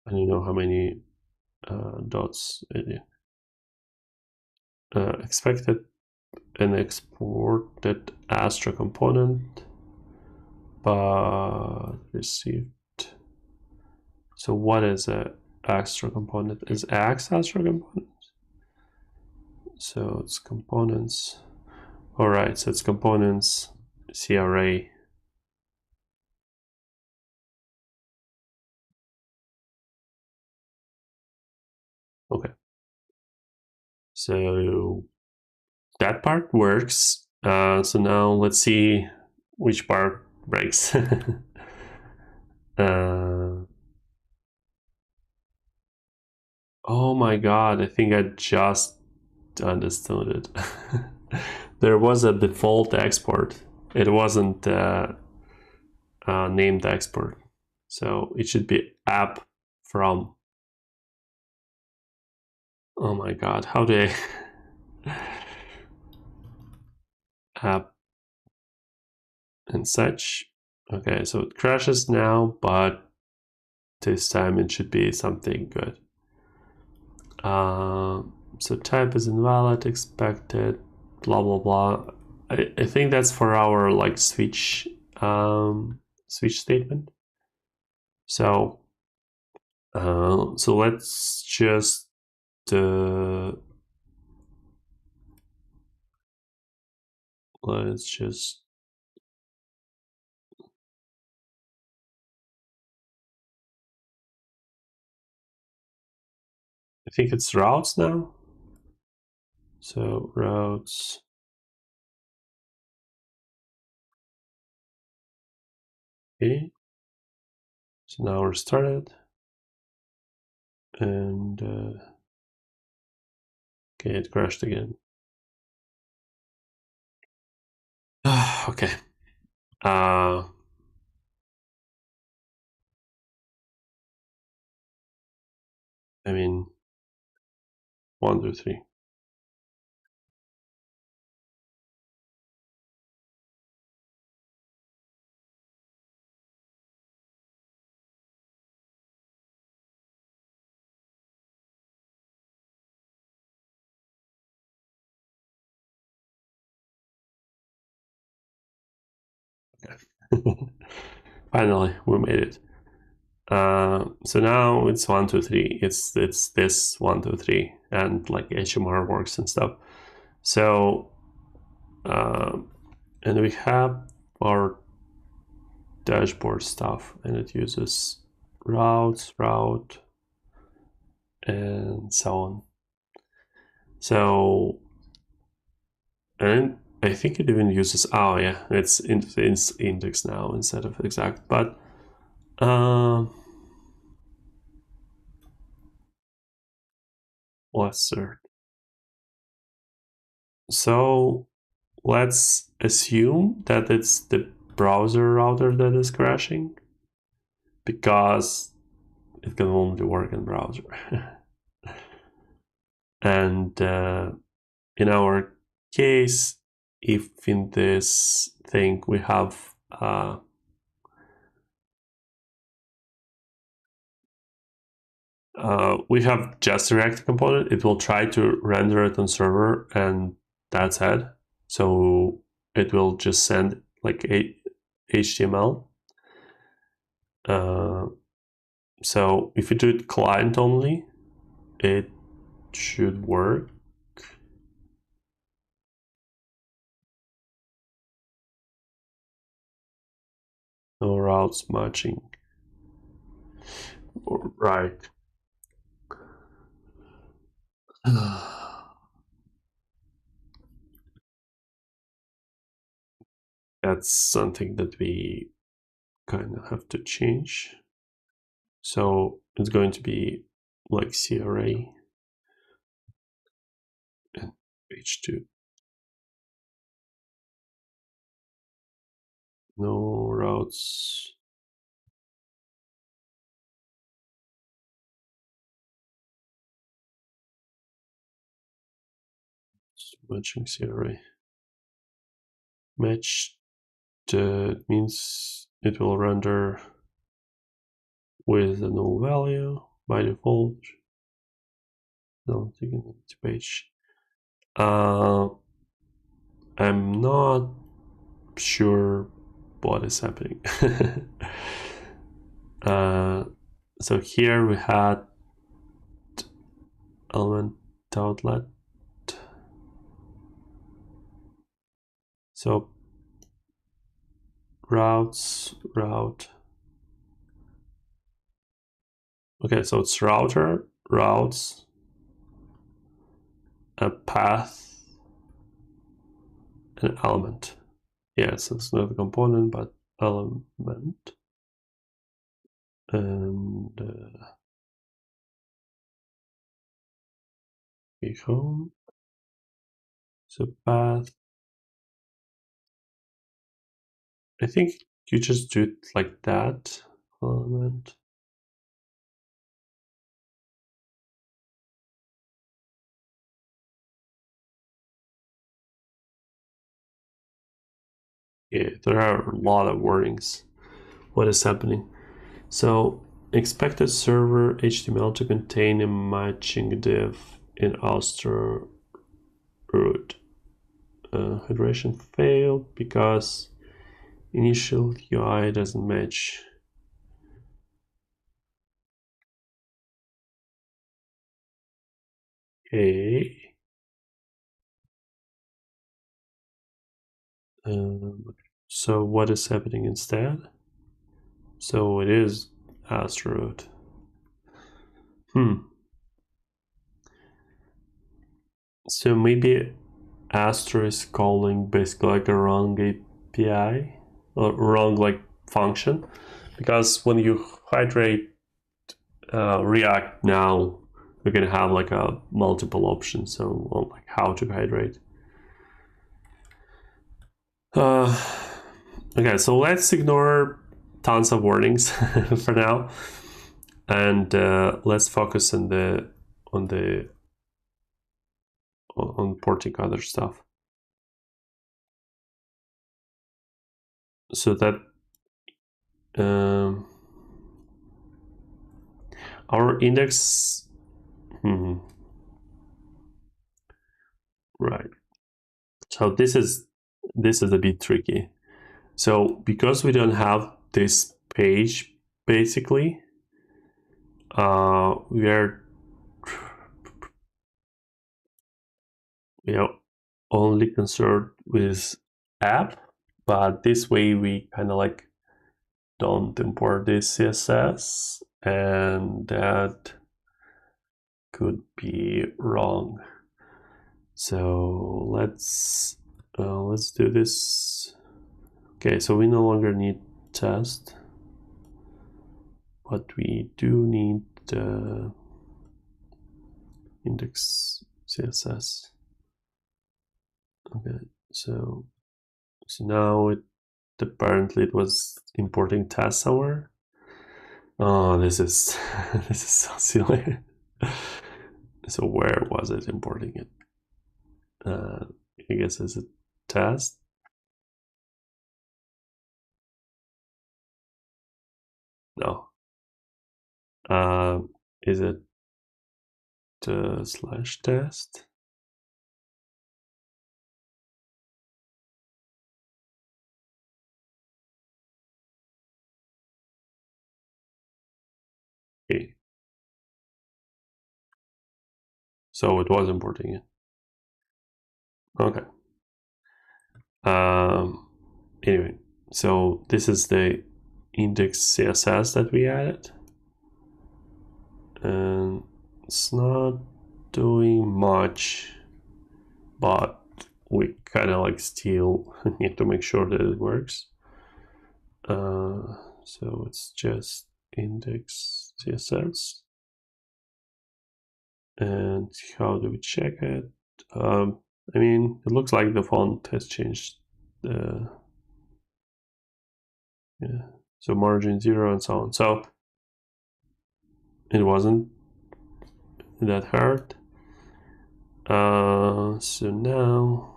[SPEAKER 1] I don't know how many dots it is. Expected and exported Astro component, but received. So what is a Astro component? Is X Astro component? So it's components. All right, so it's components CRA. Okay. So that part works. So now let's see which part breaks. Oh my god, I think I just understood it. There was a default export. It wasn't named export. So it should be app from. Oh my god, how do I app and such? Okay, so it crashes now, but this time it should be something good. So type is invalid, expected, blah blah blah. I think that's for our like switch switch statement. So so let's just think it's routes now. So routes. Okay. So now we're started. And okay, it crashed again. Okay. I mean, 1, 2, 3. Finally, we made it. So now it's 1, 2, 3. It's this 1, 2, 3, and like HMR works and stuff. So, and we have our dashboard stuff, and it uses route, and so on. So, and I think it even uses, oh yeah, it's index now instead of exact, but lesser. So let's assume that it's the browser router that is crashing, because it can only work in browser. And in our case, if in this thing we have just a React component, it will try to render it on server, and that's it. So it will just send like a HTML. So if you do it client only, it should work. No routes matching. Right. That's something that we kind of have to change. So it's going to be like CRA and page 2. No routes. Matching CRA. Matched means it will render with a null value by default. No, taking the page. I'm not sure what is happening. So here we had element outlet. So route. Okay, so it's router, routes, a path, an element. Yes, it's not a component, but element. And home. So path. I think you just do it like that. Element. Yeah, there are a lot of warnings. What is happening? So expected server HTML to contain a matching div in Astro root. Hydration failed because initial UI doesn't match. Okay. So what is happening instead? So it is Astro root. So maybe Astro is calling basically like a wrong API or wrong like function, because when you hydrate React now, you're gonna have like a multiple options so on like how to hydrate. Okay, so let's ignore tons of warnings for now, and let's focus on porting other stuff. So that our index, right? So this is a bit tricky. So because we don't have this page, basically, we are only concerned with app, but this way we kind of like don't import this CSS, and that could be wrong. So let's do this. Okay, so we no longer need test, but we do need index CSS. Okay, so now apparently it was importing test somewhere. Oh, this is this is so silly. So where was it importing it? I guess it's a test. No. Is it slash test? Okay. So it was importing it. Okay. Anyway, so this is the index CSS that we added, and it's not doing much, but we kind of like still need to make sure that it works. So it's just index CSS. And how do we check it? I mean, it looks like the font has changed. Yeah, so margin 0 and so on. So it wasn't that hard. So now,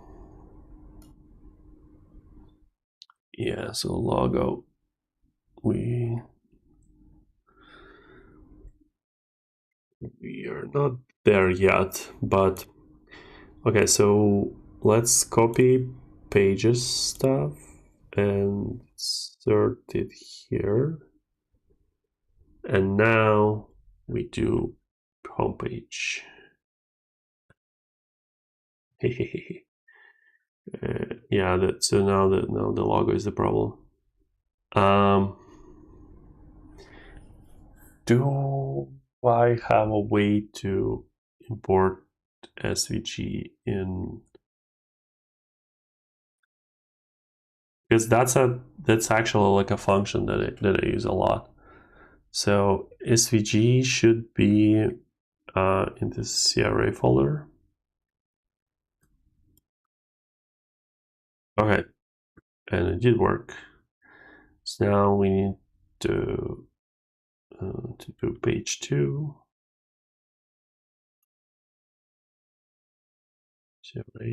[SPEAKER 1] yeah, so logo, we are not there yet, but okay, so let's copy pages stuff and insert it here. And now we do homepage. Yeah, so now the logo is the problem. Do I have a way to import SVG in? Because that's actually like a function that I use a lot. So SVG should be in this CRA folder. Okay, and it did work. So now we need to do page 2. CRA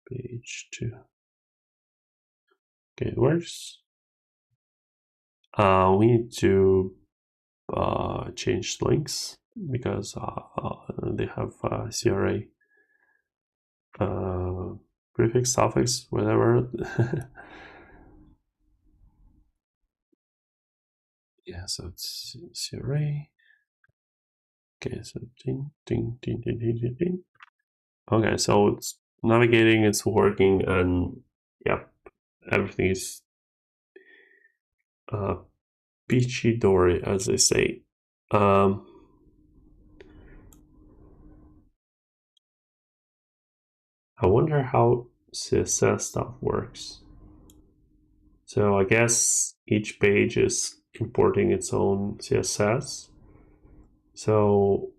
[SPEAKER 1] page 2. Okay, it works. We need to change links because they have CRA prefix, suffix, whatever. Yeah, so it's CRA. Okay, so ding, ding, ding, ding, ding, ding, ding. Okay, so it's navigating, it's working, and yeah, everything is peachy dory, as they say. I wonder how CSS stuff works. So I guess each page is importing its own CSS. So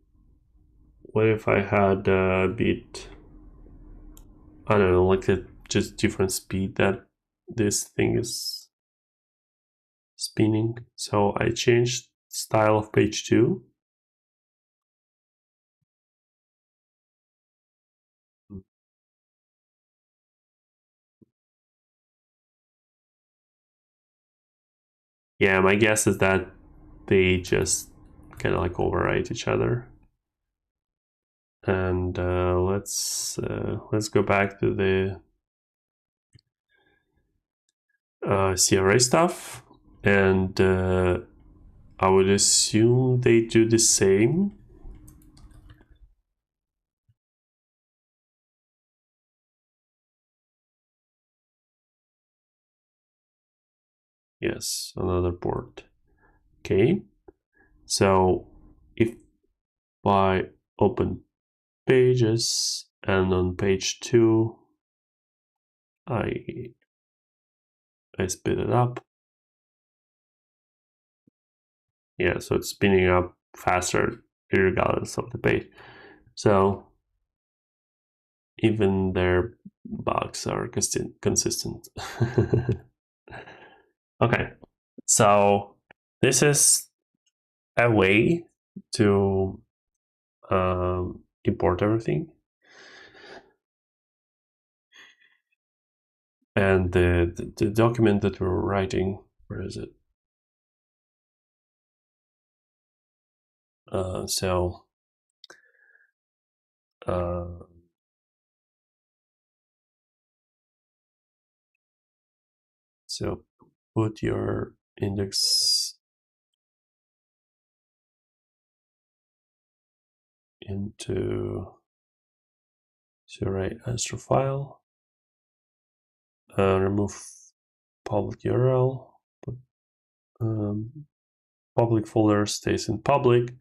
[SPEAKER 1] what if I had a bit, I don't know, like a just different speed that this thing is spinning. So I changed style of page 2. Yeah, my guess is that they just kind of like overwrite each other. And let's go back to the CRA stuff, and I would assume they do the same. Yes, another port. Okay, so if I open pages and on page 2 I speed it up. Yeah, so it's spinning up faster regardless of the page. So even their bugs are consistent. Okay, so this is a way to import everything. And the document that we're writing, where is it? So put your index into array Astro file, remove public URL, but public folder stays in public.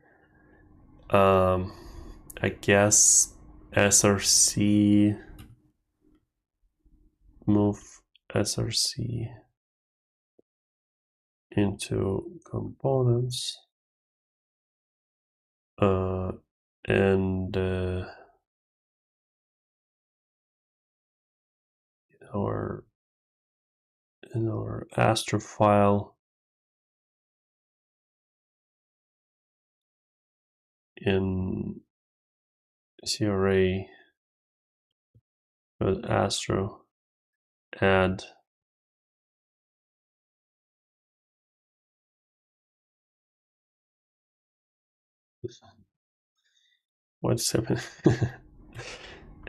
[SPEAKER 1] I guess src, move src into components, and in our Astro file, in CRA with Astro, add what's happening?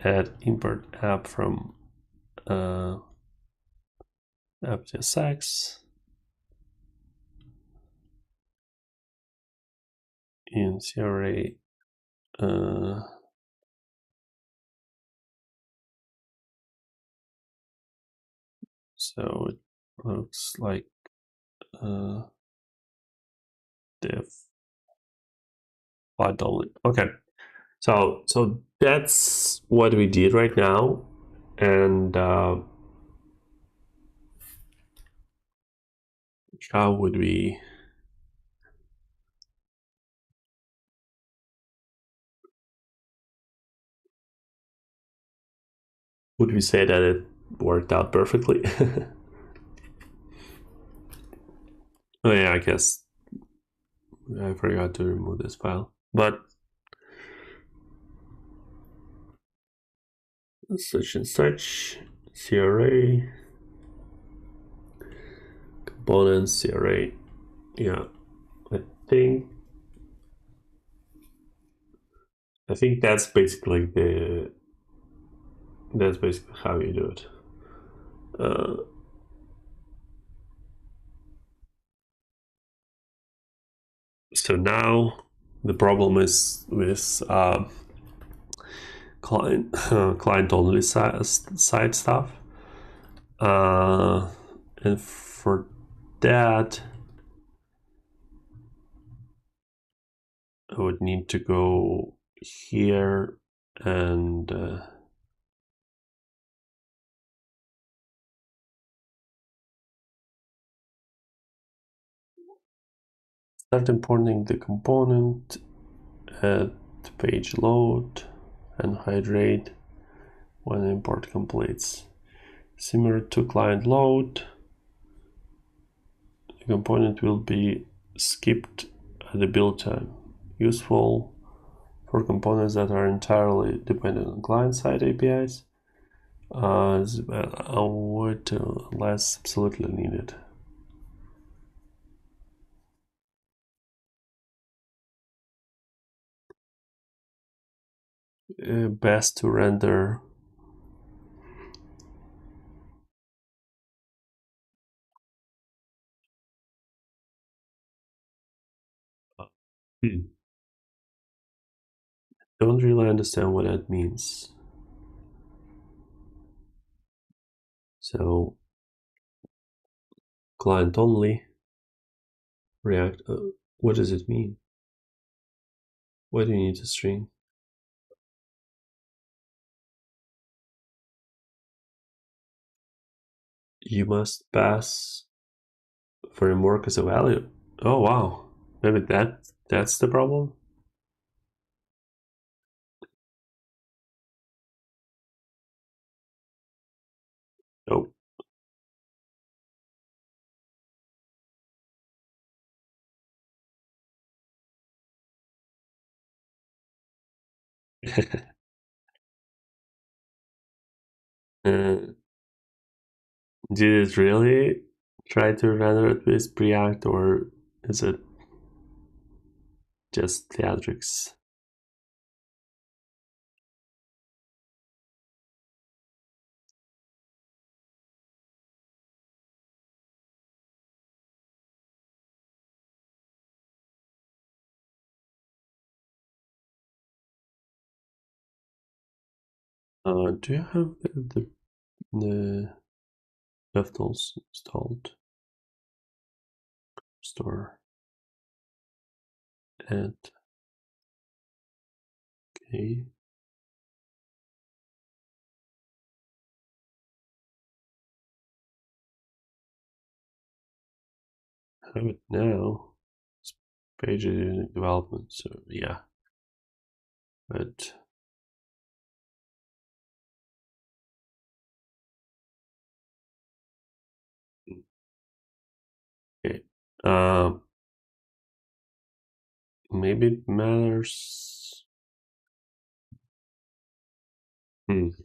[SPEAKER 1] Add import app from app.txt in CRA. So it looks like div only. Okay, so that's what we did right now, and how would we say that it worked out perfectly? Oh yeah, I guess I forgot to remove this file, but such and such CRA components CRA. Yeah, I think that's basically how you do it. So now the problem is with client only side stuff, and for that I would need to go here and Start importing the component at page load and hydrate when import completes. Similar to client load, the component will be skipped at the build time. Useful for components that are entirely dependent on client-side APIs, would less absolutely needed. Best to render Don't really understand what that means. So client only React. What does it mean? Why do you need a string? You must pass framework as a value. Oh wow, maybe that's the problem. Nope. uh, did it really try to render it with React, or is it just theatrics? Do you have the DevTools installed? Store and okay. Have it now. This page is in development, so yeah. But okay. Maybe it matters. Client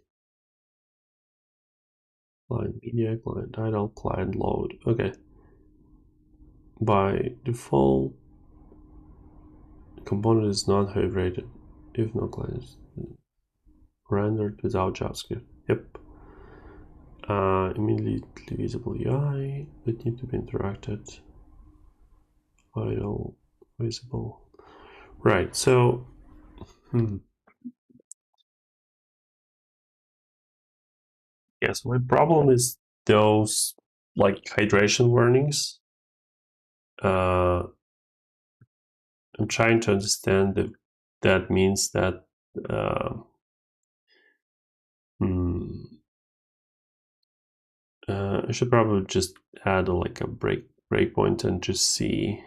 [SPEAKER 1] media, client title, client load. Okay. By default, component is not hydrated if no client is rendered without JavaScript. Yep. Immediately visible UI that need to be interacted. Idle visible. Right. So. Yes, my problem is those like hydration warnings. I'm trying to understand if that means that uh, I should probably just add like a breakpoint and just see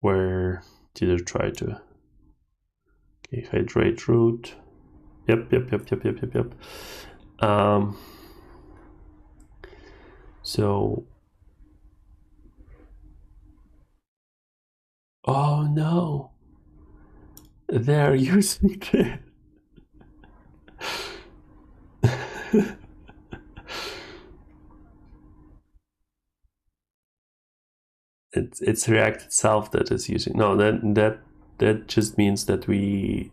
[SPEAKER 1] where did it try to. Okay, hydrate root. Yep. So, oh no, they're using the. It's React itself that is using. No, that just means that we.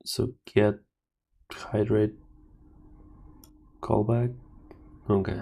[SPEAKER 1] So get hydrate callback. Okay.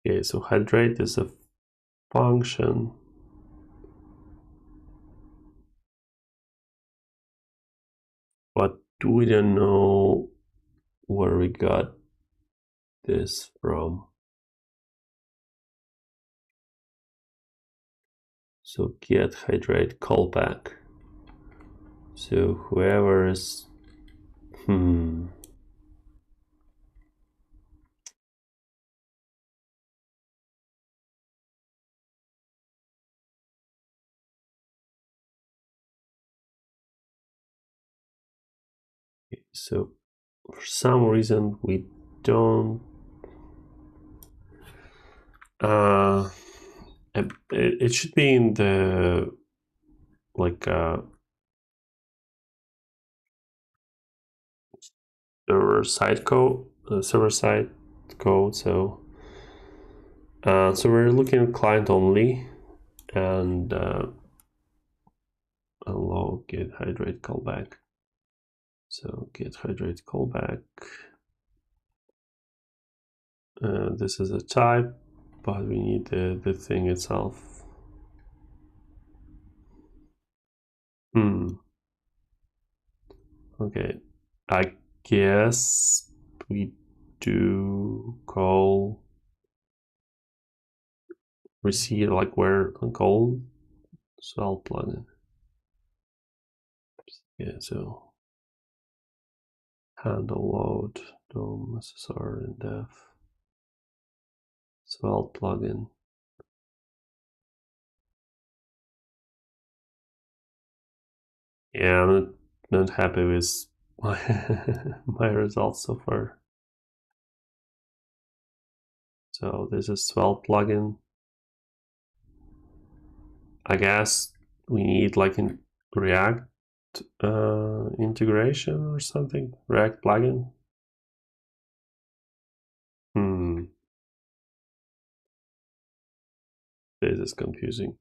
[SPEAKER 1] Okay, so hydrate is a function. But we don't know where we got this from. So get hydrate callback. So whoever is so for some reason we don't it should be in the like server side code, so so we're looking at client only and allow get hydrate callback. So get hydrate callback. This is a type, but we need the thing itself. Okay, I guess we do call receive like where call swell plugin. Yeah, so handle load dom SSR and def swell plugin. Yeah, I'm not happy with my results so far. So this is swell plugin. I guess we need like in React integration or something. React plugin. This is confusing.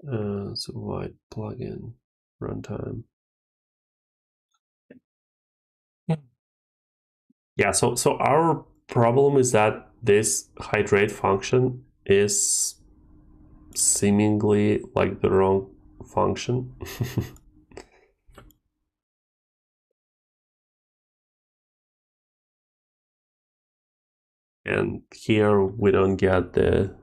[SPEAKER 1] So white plugin runtime. Yeah. So our problem is that this hydrate function is seemingly like the wrong function. And here we don't get the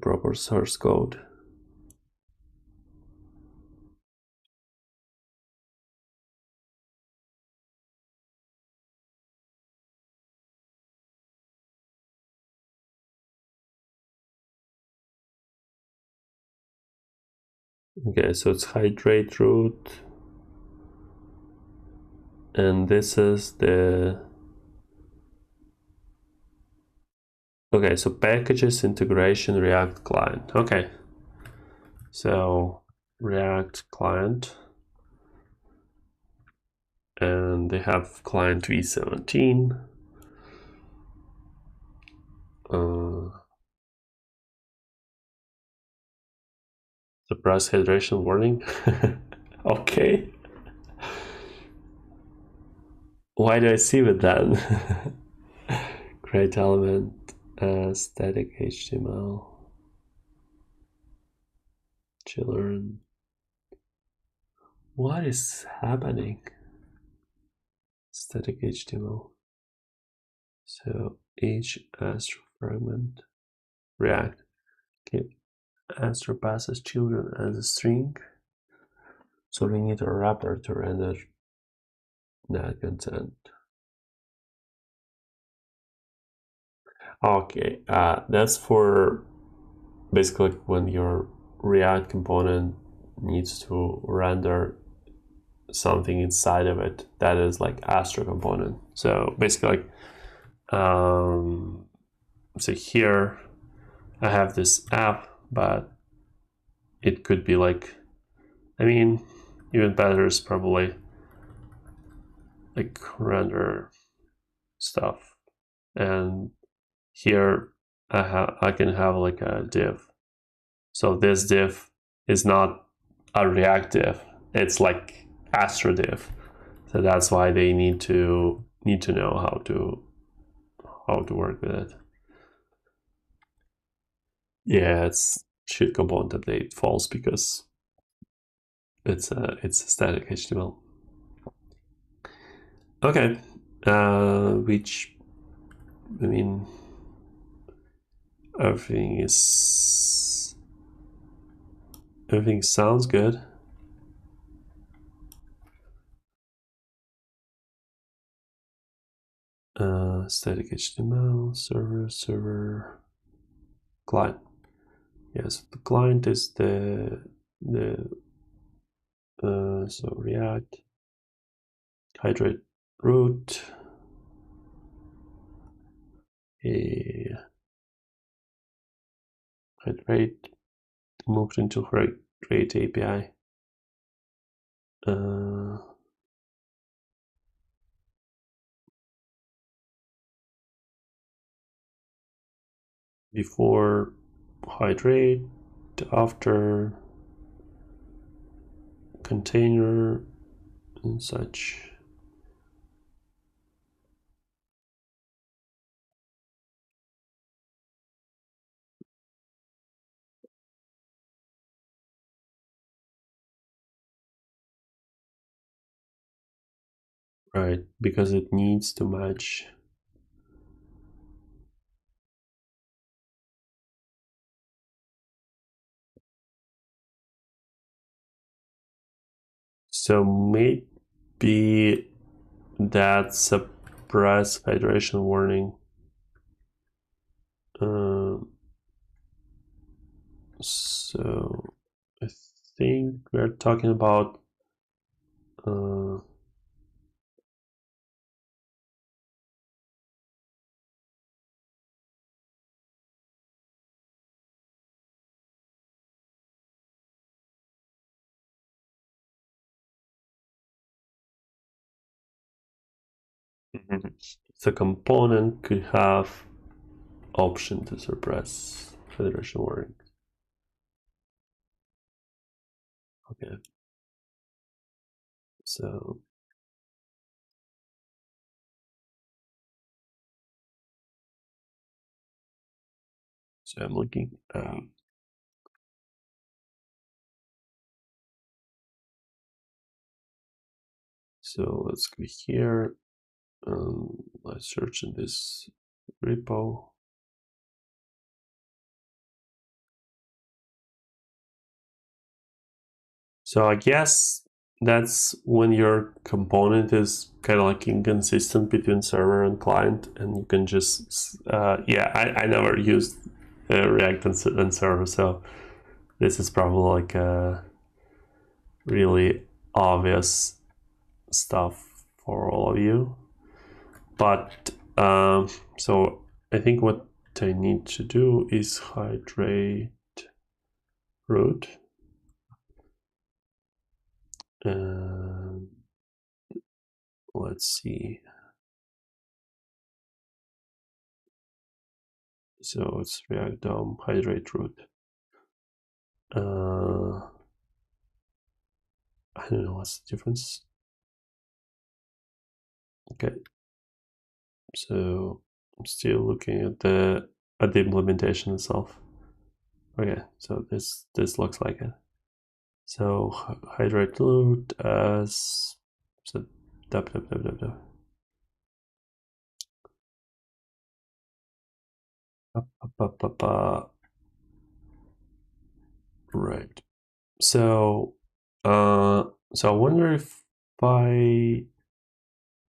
[SPEAKER 1] proper source code. Okay, so it's hydrate root, and this is the okay, so packages integration React client. Okay, so React client, and they have client v17. Suppress hydration warning. Okay. Why do I see it then? Create element, static HTML, children. What is happening? Static HTML. So each Astro fragment, React. Okay. Astro passes children as a string. So we need a wrapper to render that content. Okay, that's for basically when your React component needs to render something inside of it that is like Astro component. So basically, so here I have this app, but it could be like, I mean, even better is probably like render stuff, and here I can have like a div. So this div is not a React div, it's like Astro div. So that's why they need to know how to work with it. Yeah, it's should component update false because it's a static HTML. Okay, which I mean everything sounds good. Static HTML server client. Yes, the client is the so React hydrate root hydrate moved into Hydrate API. Before hydrate, after container and such. Right, because it needs to match. So maybe that's a press hydration warning. So I think we're talking about the component could have option to suppress federation warning. Okay. So I'm looking. So let's go here. Let's search in this repo. So I guess that's when your component is kind of like inconsistent between server and client, and you can just yeah, I never used React and server, so this is probably like a really obvious stuff for all of you. But so I think what I need to do is hydrate root. Let's see. So it's React DOM hydrate root. I don't know what's the difference. Okay. So I'm still looking at the implementation itself. Okay, so this looks like it. So hydrate root as so www. Right. So so I wonder if I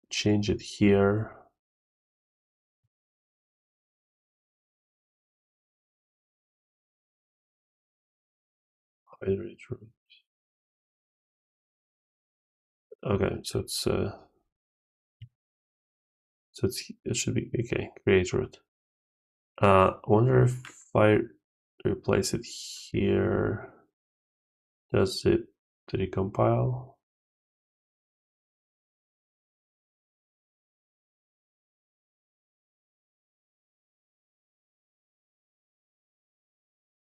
[SPEAKER 1] change it here. Hydrate root. Okay, so it's it should be okay. Create root. I wonder if I replace it here, does it recompile?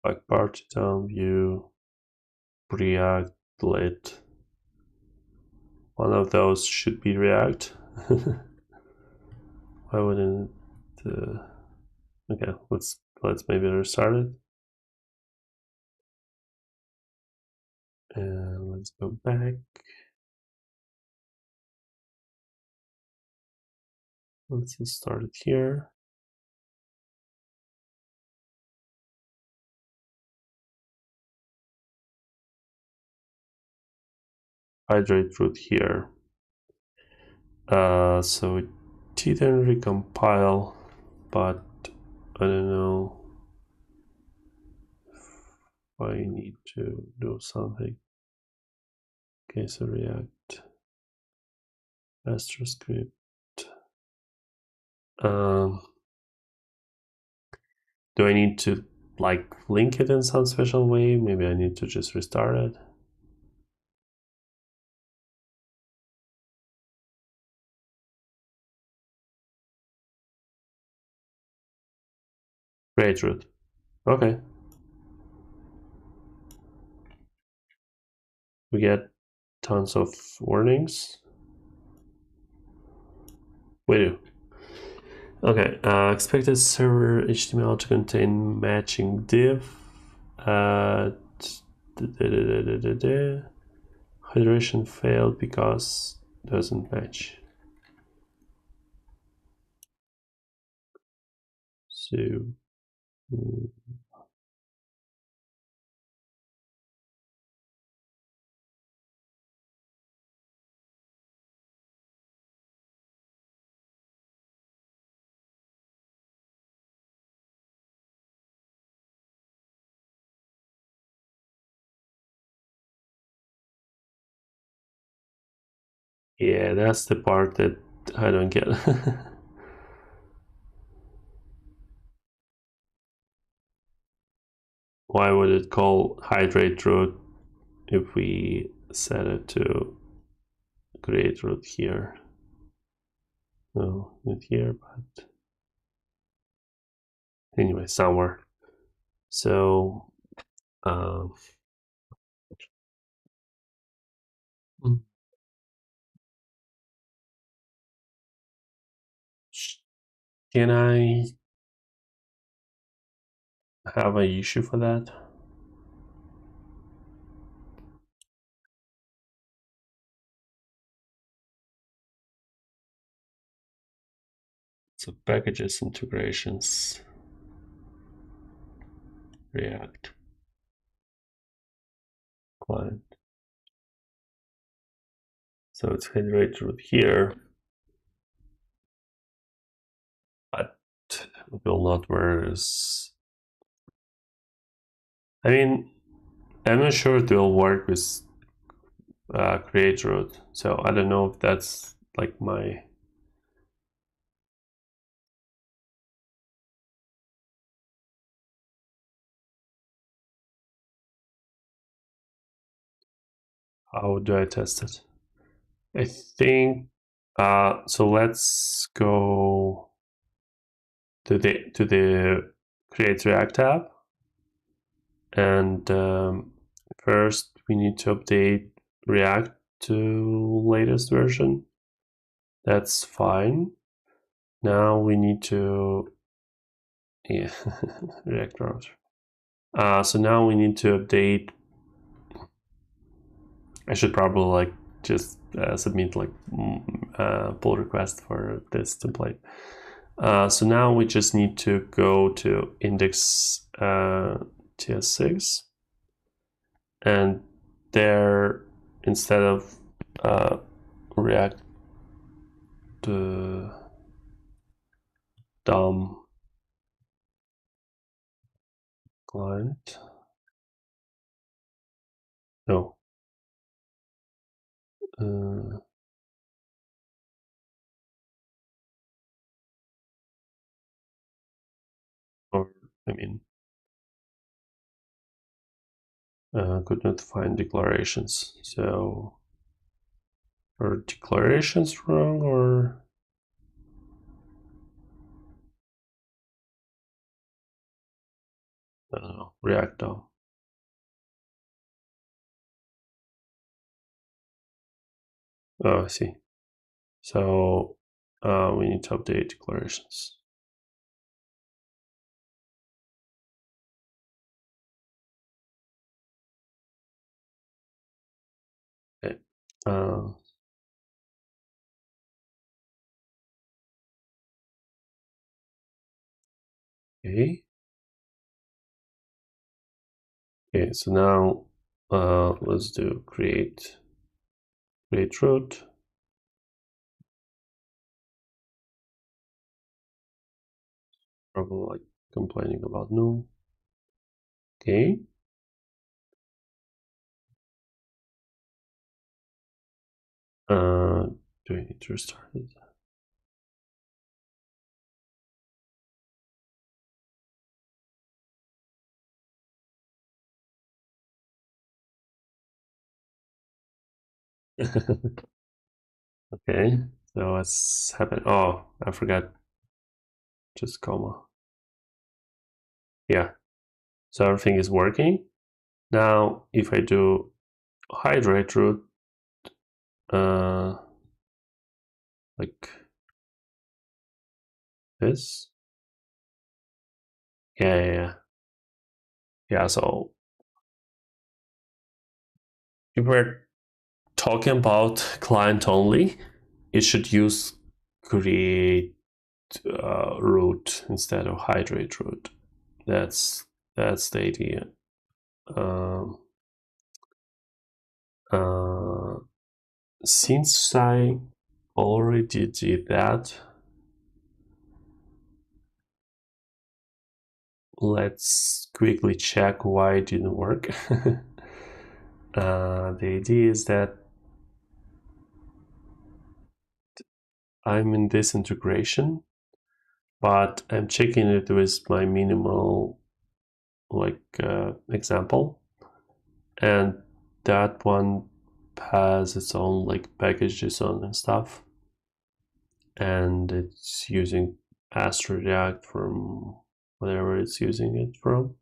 [SPEAKER 1] Like party down view, React lit. one of those should be React. Why wouldn't it? Okay, let's maybe restart it. And let's go back. Let's start it here. Hydrate root here. So it didn't recompile, but I don't know if I need to do something. Okay, so React, Astro script. Do I need to like link it in some special way? Maybe I need to just restart it. Create root. Okay. We get tons of warnings. We do. Okay, expected server HTML to contain matching div. Hydration failed because doesn't match. So yeah, that's the part that I don't get. Why would it call hydrate root if we set it to create root here? No, not here, but anyway, somewhere. So can I have an issue for that? So packages integrations, React client. So it's hydrate root here, but it will not work as. I mean, I'm not sure it will work with create root. So I don't know if that's like my. How do I test it? I think so. Let's go to the create React tab, and first we need to update React to latest version. That's fine. Now we need to React browser. So now we need to update. I should probably like just submit like pull request for this template. So now we just need to go to index TS6, and there, instead of React DOM client, no, or I mean, could not find declarations. So are declarations wrong, or I don't know, React DOM. Oh, I see. So we need to update declarations. Okay. Okay. Okay. So now let's do create root. Probably like complaining about null. Okay. Do I need to restart it? Okay. So what's happened? Oh, I forgot. Just comma. Yeah. So everything is working. Now, if I do hydrate root, like this. Yeah. So if we're talking about client only, it should use create root instead of hydrate root. That's the idea. Since I already did that, let's quickly check why it didn't work. The idea is that I'm in this integration, but I'm checking it with my minimal example, and that one has its own package JSON and stuff, and it's using Astro React from whatever it's using it from.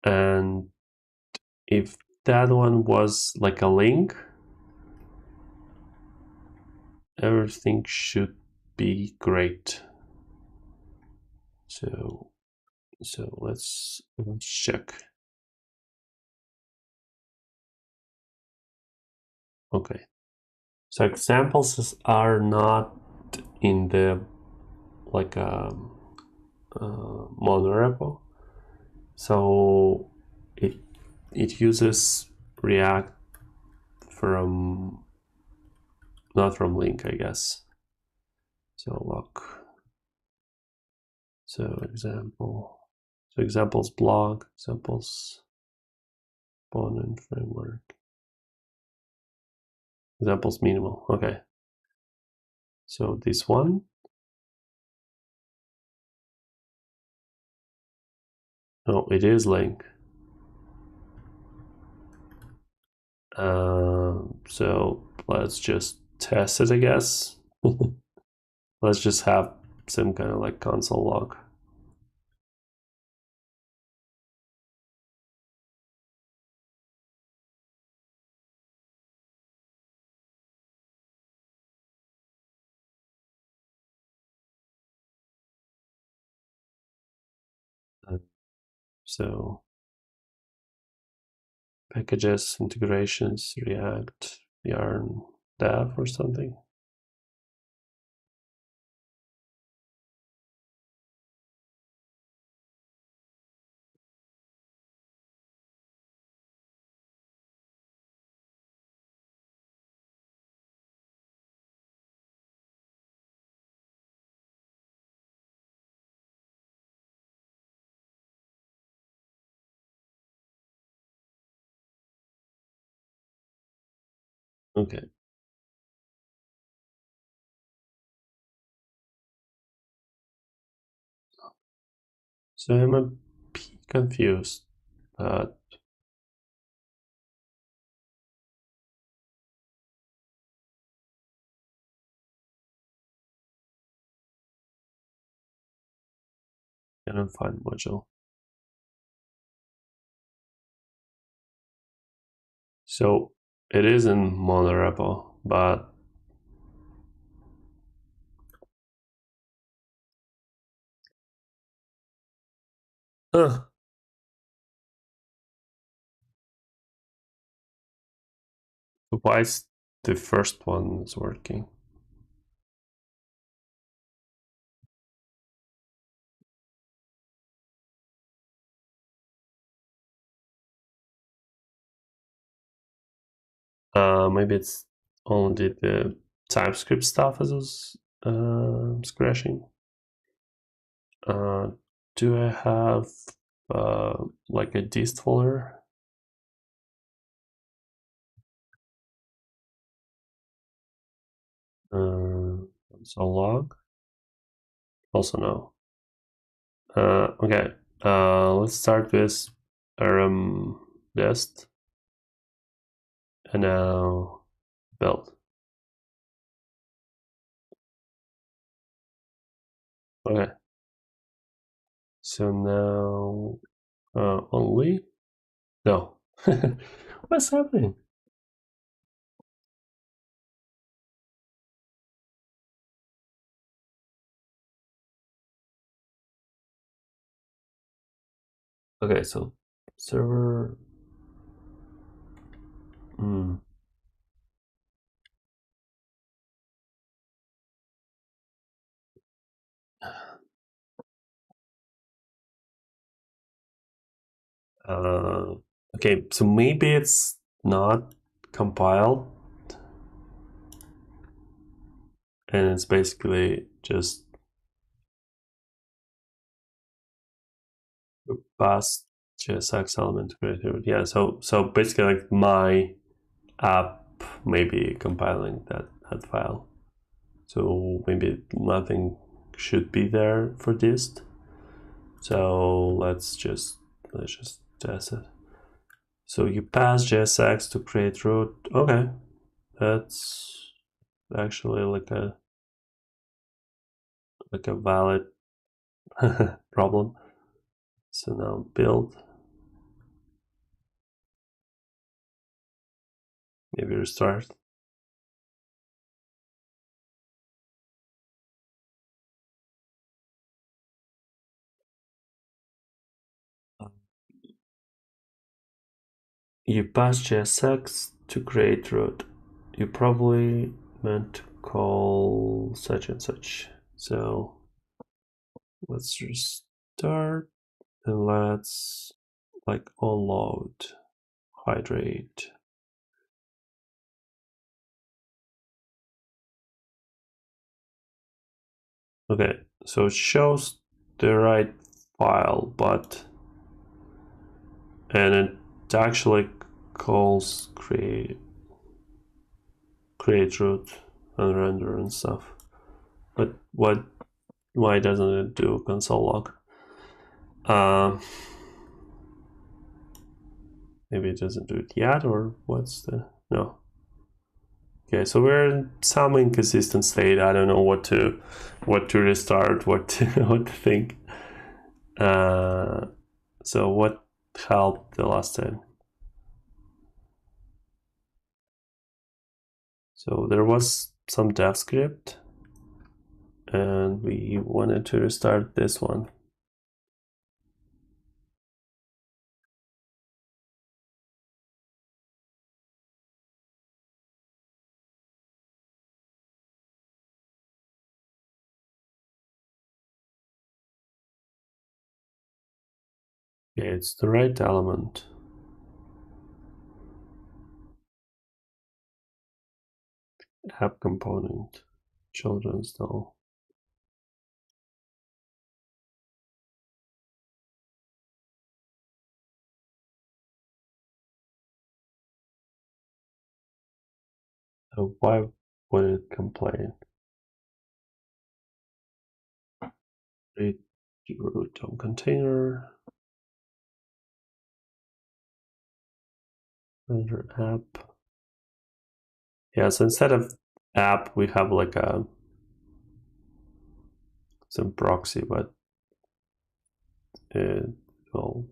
[SPEAKER 1] And if that one was like a link, everything should be great. So let's check. Okay. So examples are not in the monorepo. So it uses React from not from link, I guess. So look. So examples blog, examples component framework, examples minimal. Okay. So this one. No, it is link. So let's just test it, I guess. Let's just have some kind of console log. So packages, integrations, React, Yarn, dev or something. Okay. So I'm a bit confused, but I don't find module. So it is in monorepo, but Uh, why is the first one is working? Maybe it's only the TypeScript stuff is crashing. Do I have like a dist folder? So log. Also no. Okay. Let's start with rm dist and now build. Okay. So now only no. What's happening? Okay, so server. Hmm. Uh, okay, so maybe it's not compiled, and it's basically just past JSX element created. Yeah, so basically like my app maybe compiling that file. So maybe nothing should be there for this. So let's just test it. So you pass JSX to create root. Okay, that's actually like a valid problem. So now build, maybe restart. You pass JSX to create root. You probably meant to call such and such. So let's restart and let's like unload, hydrate. Okay, so it shows the right file, but and it actually calls create root and render and stuff. But why doesn't it do console log? Maybe it doesn't do it yet, or what's the no? Okay, so we're in some inconsistent state. I don't know what to restart, what to, what to think. So what helped the last time? So there was some dev script, and we wanted to restart this one. Yeah, it's the right element. App component, children's doll. So why would it complain? Read root on container, render app. Yeah, so instead of app, we have like some proxy, but it will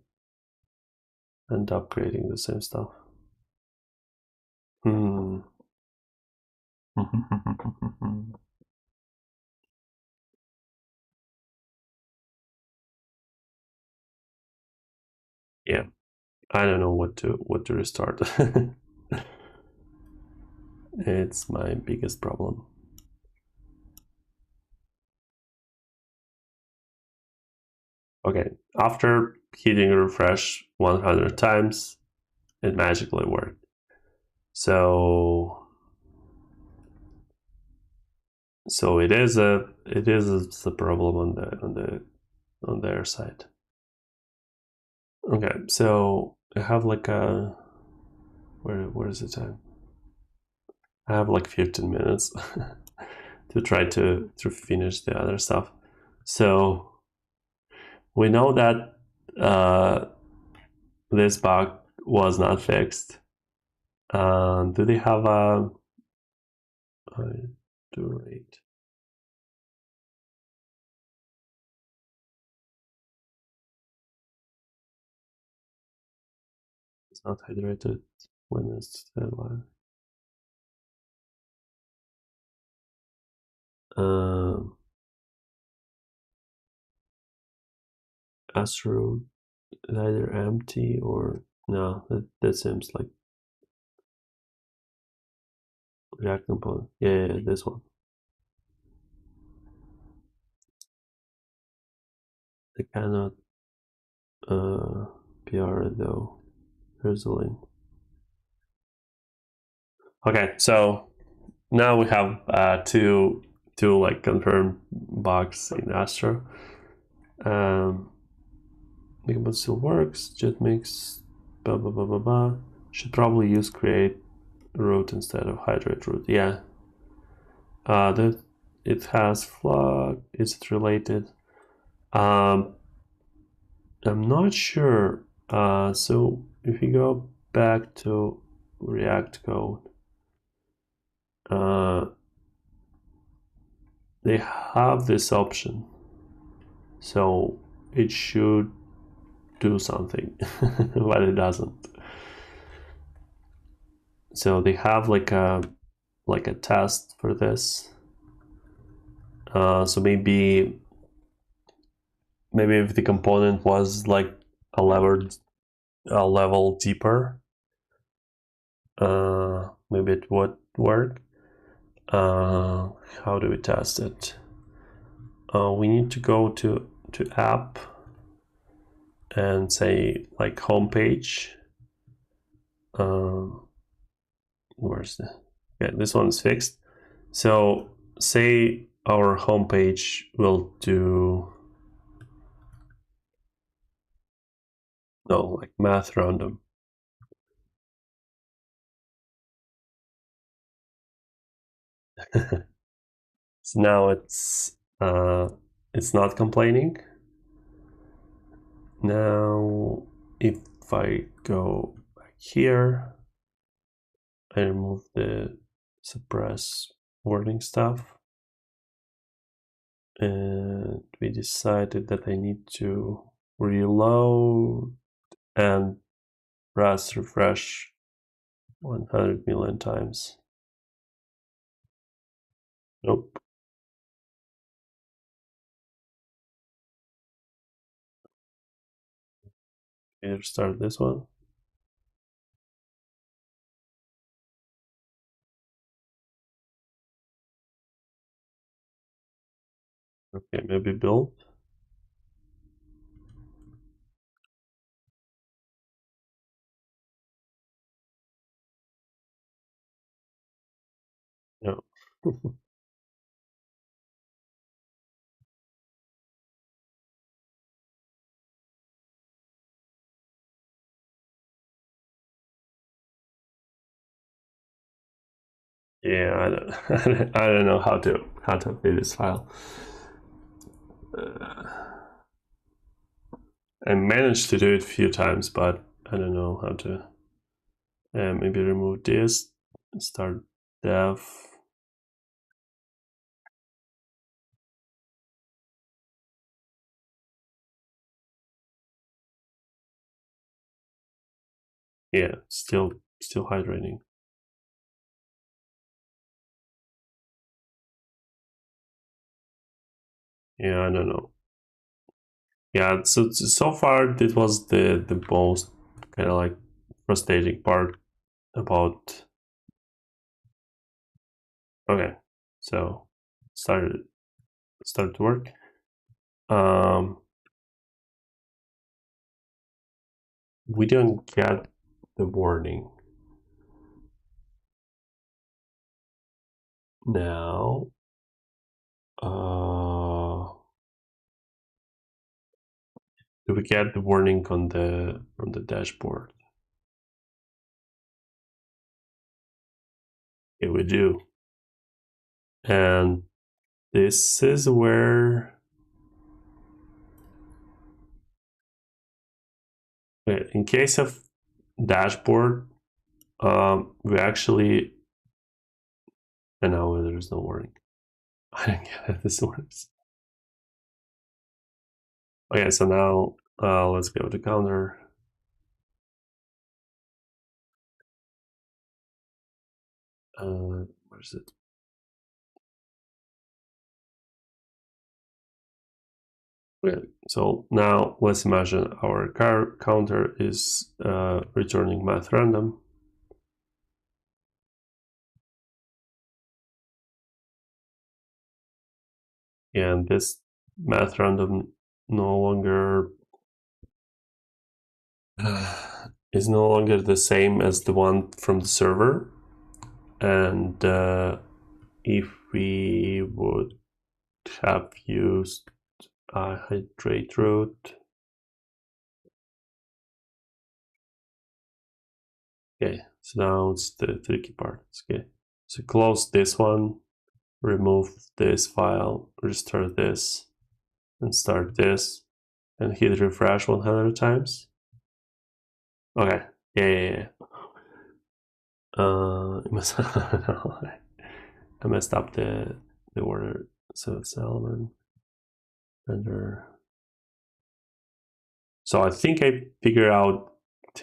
[SPEAKER 1] end up creating the same stuff. Hmm. Yeah, I don't know what to restart. It's my biggest problem. Okay, after hitting refresh 100 times, it magically worked. So it is a problem on their side. Okay, so I have like a where is the time? I have like 15 minutes to try to finish the other stuff. So we know that this bug was not fixed. Do they have a rate? It's not hydrated when it's live. Um, Astro either empty or no. That seems like React component. Yeah, this one. I cannot PR it though. Here's the link. Okay, so now we have two like confirmed bugs in Astro. But still works. Jetmix, blah blah blah blah blah. Should probably use create root instead of hydrate root. Yeah. That it has flag. Is it related? I'm not sure. So if you go back to React code, they have this option, so it should do something, but it doesn't. So they have like a test for this. So maybe if the component was like a level deeper, maybe it would work. How do we test it? We need to go to app and say like homepage. Where's the? Yeah, this one's fixed. So say our homepage will do like math random. So now it's not complaining. Now if I go back here, I remove the suppress wording stuff, and we decided that I need to reload and press refresh 100 million times. Nope. Either start this one. Okay, maybe build. No. Yeah, I don't, I don't know how to update this file. I managed to do it a few times, but I don't know how to. Maybe remove this, start dev. Yeah, still hydrating. Yeah, I don't know. Yeah, so far it was the most kind of like frustrating part about. Okay, so start to work. We don't get the warning now. Do we get the warning on the dashboard? Yeah, we do. And this is where, in case of dashboard, we actually, and now there's no warning. I don't get how this works. Okay, so now let's go to counter. Where's it? Okay, so now let's imagine our car counter is returning math random. And this math random no longer is no longer the same as the one from the server. And if we would have used hydrate root, okay, so now it's the tricky part. Okay, so close this one, remove this file, restart this, and start this, and hit refresh 100 times. Okay, yeah. I messed up the order. So it's element render. So I think I figured out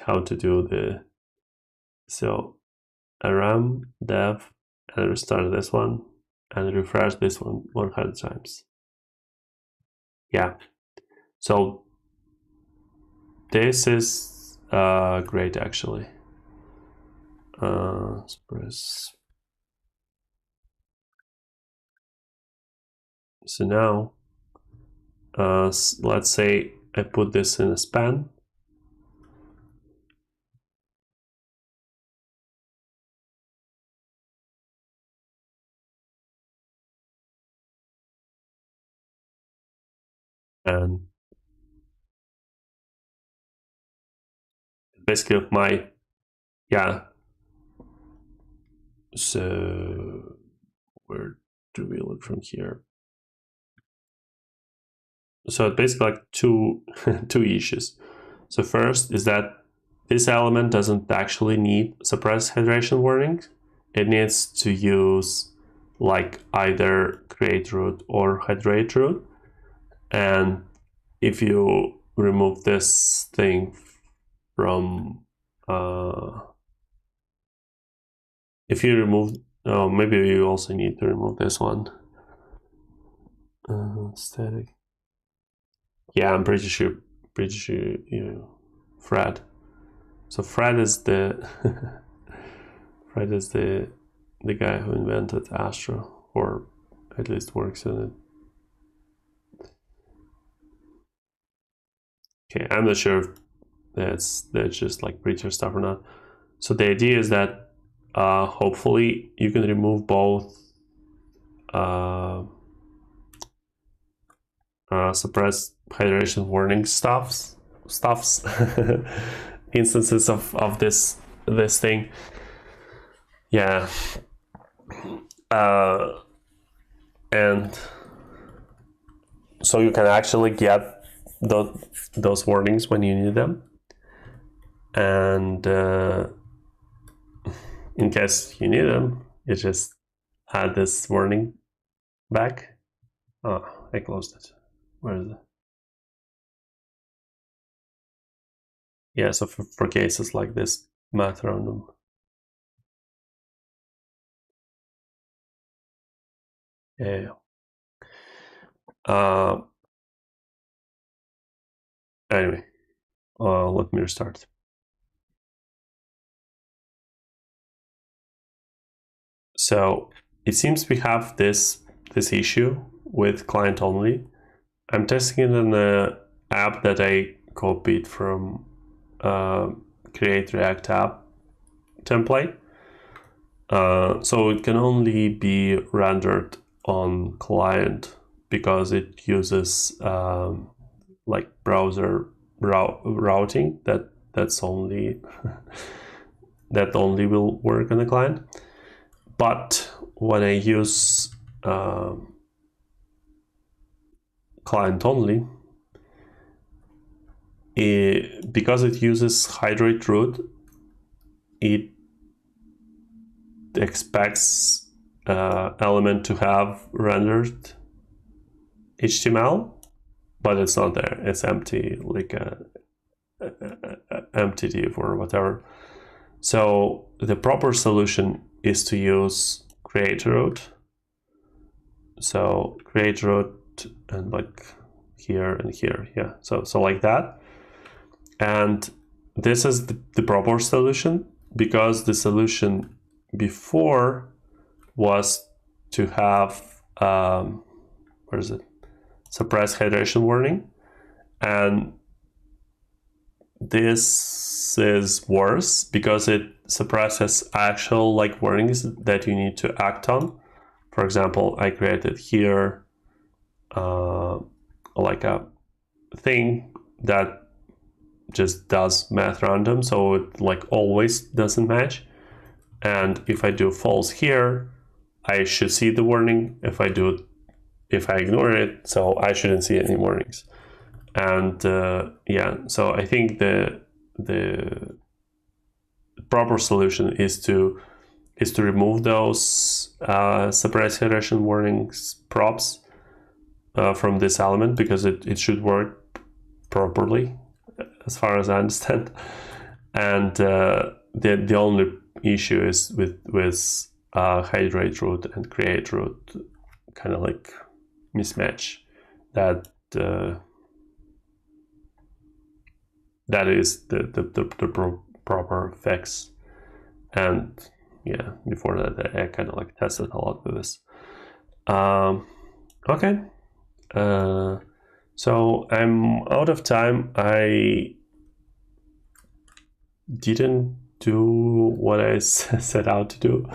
[SPEAKER 1] how to do the, so rm dev and restart this one and refresh this one 100 times. Yeah, so this is great actually. Express. So now let's say I put this in a span. And basically my, yeah, so where do we look from here? So basically like two two issues. So first is that this element doesn't actually need suppress hydration warnings. It needs to use like either create root or hydrate root. And if you remove this thing from if you remove, oh, maybe you also need to remove this one. Static. Yeah, I'm pretty sure you Fred. So Fred is the Fred is the guy who invented Astro, or at least works in it. Okay, I'm not sure if that's just like preacher stuff or not. So the idea is that hopefully you can remove both suppress hydration warning stuffs instances of this thing. Yeah. And so you can actually get those warnings when you need them. And in case you need them, you just add this warning back. Oh, I closed it. Where is it? Yeah, so for cases like this, math random. Yeah. Anyway, let me restart. So it seems we have this issue with client only. I'm testing it in an app that I copied from Create React app template. So it can only be rendered on client because it uses like browser routing that's only that only will work on the client. But when I use client only, because it uses hydrate root, it expects element to have rendered HTML, but it's not there. It's empty, like a empty div or whatever. So the proper solution is to use create root. So create root and like here and here, yeah. So like that. And this is the proper solution, because the solution before was to have where is it? Suppress hydration warning, and this is worse because it suppresses actual like warnings that you need to act on. For example, I created here like a thing that just does math random, so it like always doesn't match. And if I do false here, I should see the warning. If I ignore it, so I shouldn't see any warnings. And yeah, so I think the proper solution is to remove those suppress hydration warnings props from this element, because it should work properly as far as I understand. And the only issue is with hydrate root and create root kind of like mismatch that that is the proper fix. And yeah, before that I kind of like tested a lot with this. Okay, so I'm out of time. I didn't do what I set out to do,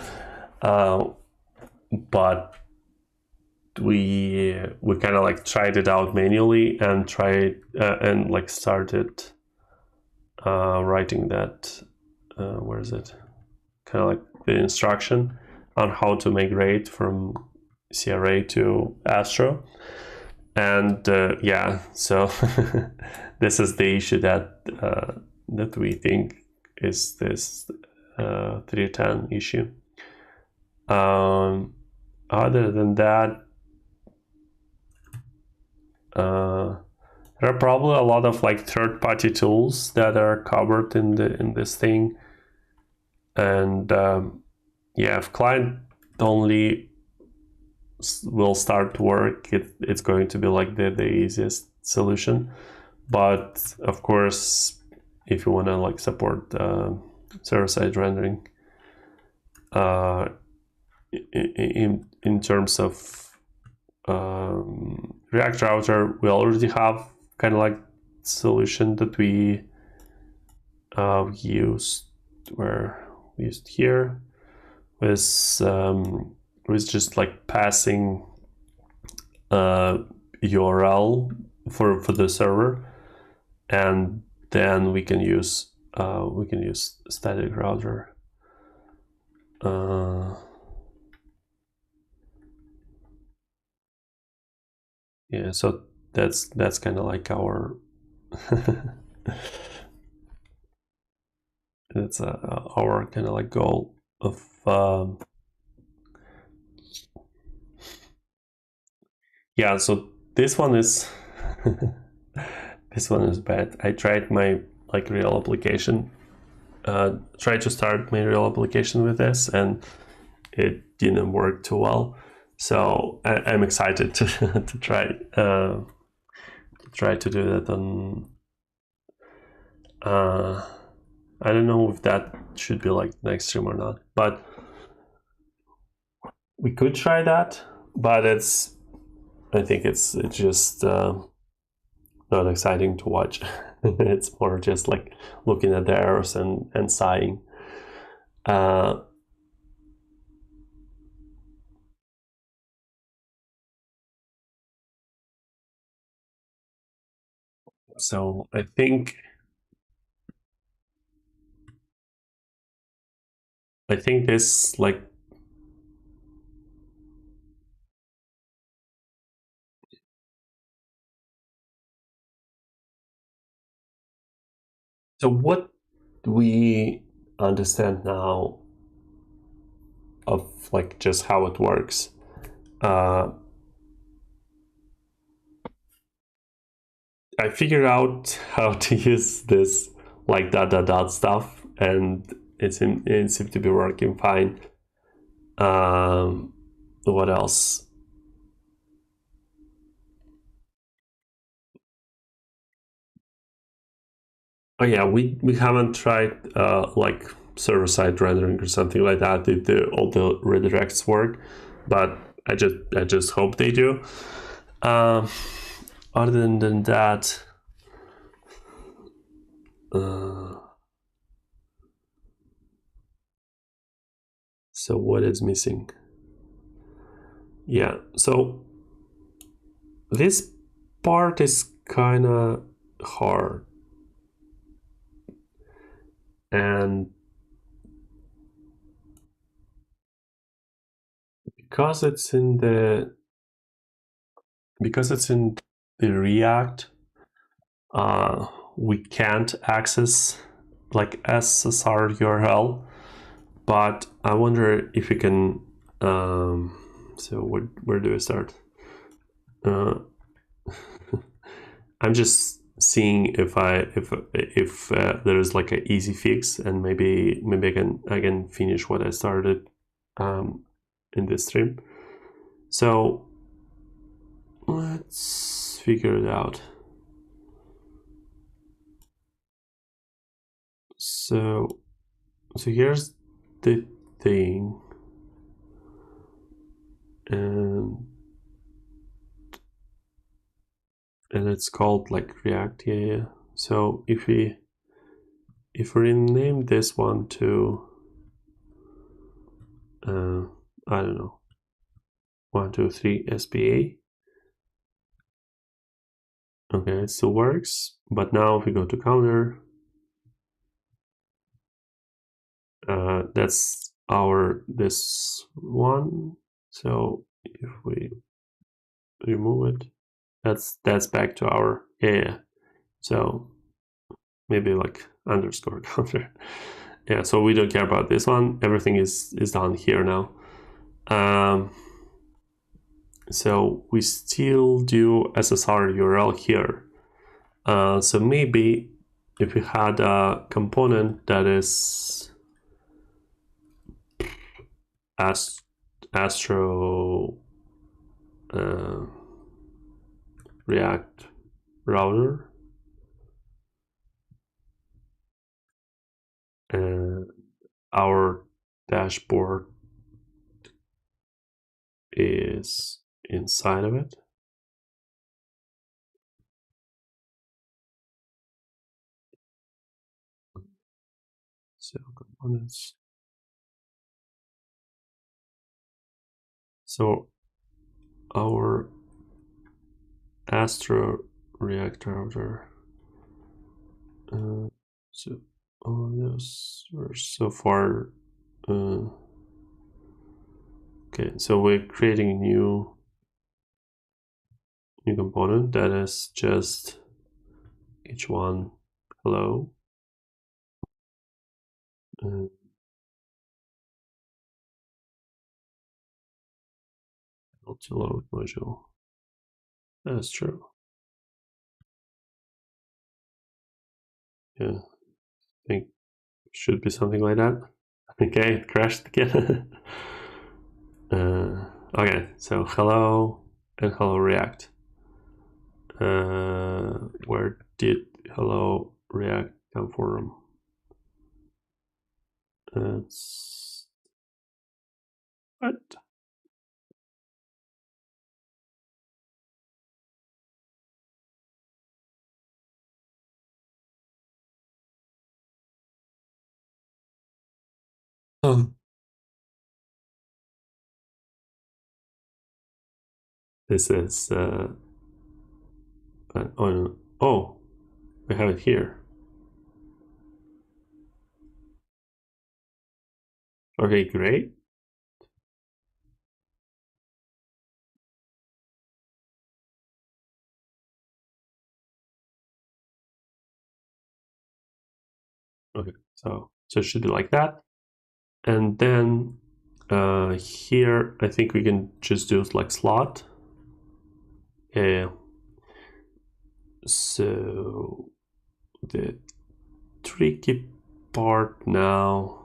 [SPEAKER 1] but we kind of like tried it out manually and and like started writing that where is it, kind of like the instruction on how to migrate from CRA to Astro. And yeah, so this is the issue that we think is this 310 issue. Other than that, there are probably a lot of like third-party tools that are covered in this thing. And yeah, if client only will start to work, it's going to be like the easiest solution. But of course, if you want to like support server-side rendering in terms of React router, we already have kind of like solution that we used here with just like passing URL for the server, and then we can use static router. Yeah, so that's kind of like our that's our kind of like goal of yeah. So this one is this one is bad. I tried my like real application, tried to start my real application with this, and it didn't work too well. So I'm excited to to try to do that I don't know if that should be like next stream or not, but we could try that. But I think it's just not exciting to watch. It's more just like looking at the errors and sighing. So I think this like so what we understand now of like just how it works. I figured out how to use this like dot stuff, and it seemed to be working fine. What else? Oh yeah, we haven't tried like server-side rendering or something like that. Did all the redirects work? But I just hope they do. Other than that, so what is missing? Yeah, so this part is kind of hard, and because it's in the React, we can't access like SSR URL, but I wonder if we can. So where do I start? I'm just seeing if there is like an easy fix, and maybe I can finish what I started in this stream. So let's figure it out. So here's the thing, and it's called like React. Yeah. So if we rename this one to I don't know, 1 2 3 SPA. Okay, it still works, but now if we go to counter, that's this one. So if we remove it, that's back to our So maybe like underscore counter. Yeah, so we don't care about this one. Everything is down here now. So we still do SSR URL here. So maybe if we had a component that is Astro React router, and our dashboard is inside of it. So components. So our Astro React router. So all those were so far. Okay, so we're creating a new component that is just h1 hello. To load module. That's true. Yeah, I think it should be something like that. Okay, it crashed again. Okay, so hello and hello React. Where did hello React come This is oh, we have it here. Okay, great. Okay, so it should be like that. And then here, I think we can just do like slot. Yeah. So the tricky part now.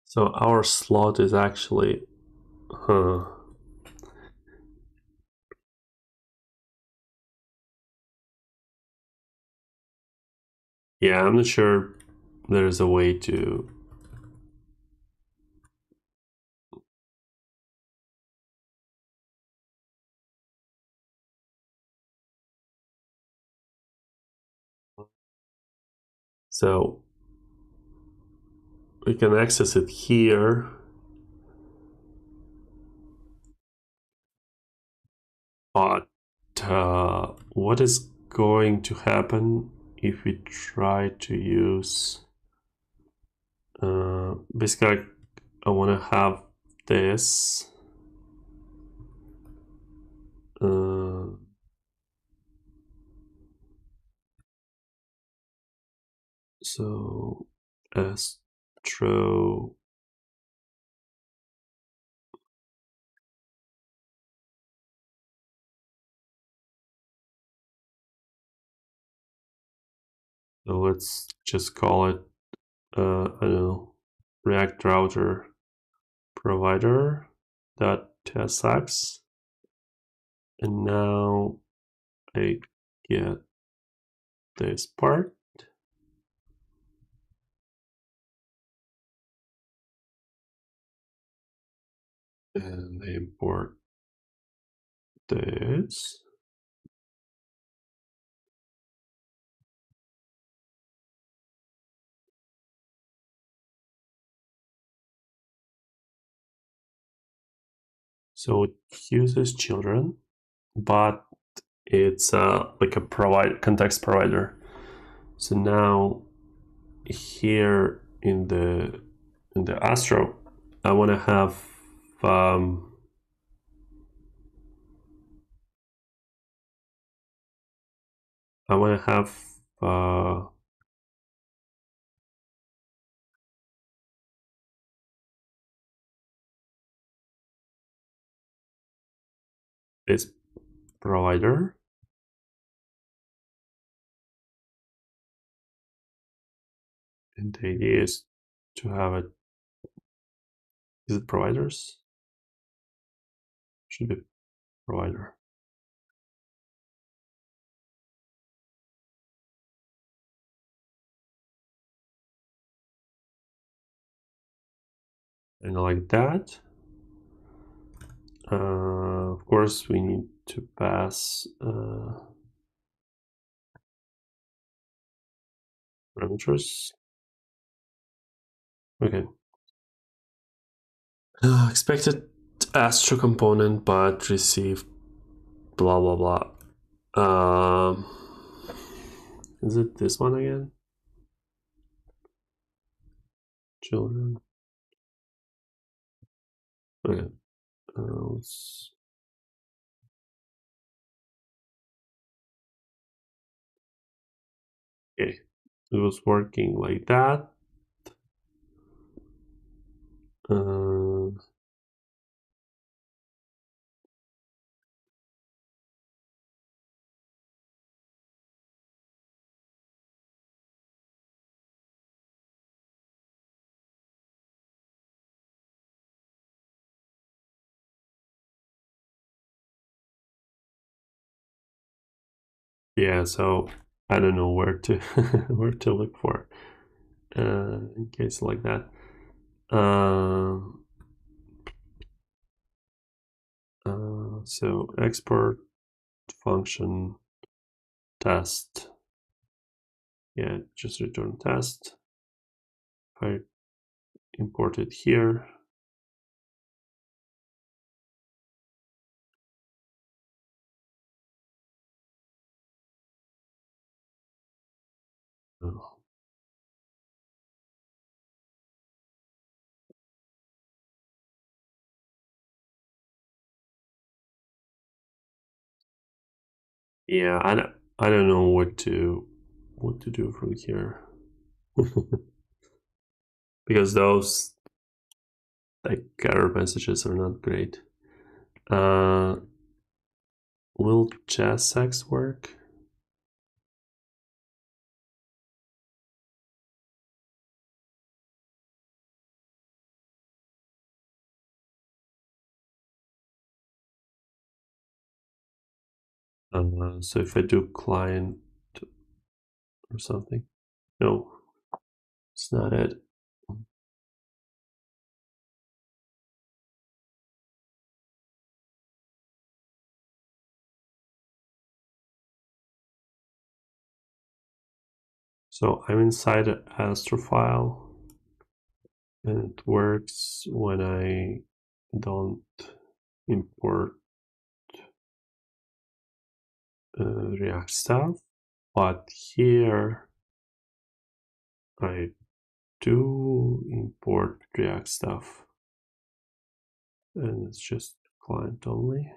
[SPEAKER 1] So our slot is actually, yeah, I'm not sure there's a way to. So we can access it here, but what is going to happen if we try to use basically I want to have this so Astro. So let's just call it I don't know, React router provider dot tsx, and now I get this part and I import this. So it uses children, but it's like a context provider. So now here in the Astro, I want to have I want to have this provider, and the idea is to have it. Is it providers? Should be provider. And like that. Of course, we need to pass parameters. Okay. Expected Astro component, but received blah blah blah. Is it this one again? Children. Okay. Okay. It was working like that. Yeah, so I don't know where to where to look for in case like that. So export function test. Yeah, just return test. If I import it here, oh, yeah, I don't know what to do from here because those like error messages are not great. Will JSX work? So if I do client or something, no, it's not it. So I'm inside an Astro file, and it works when I don't import React stuff, but here I do import React stuff, and it's just client only.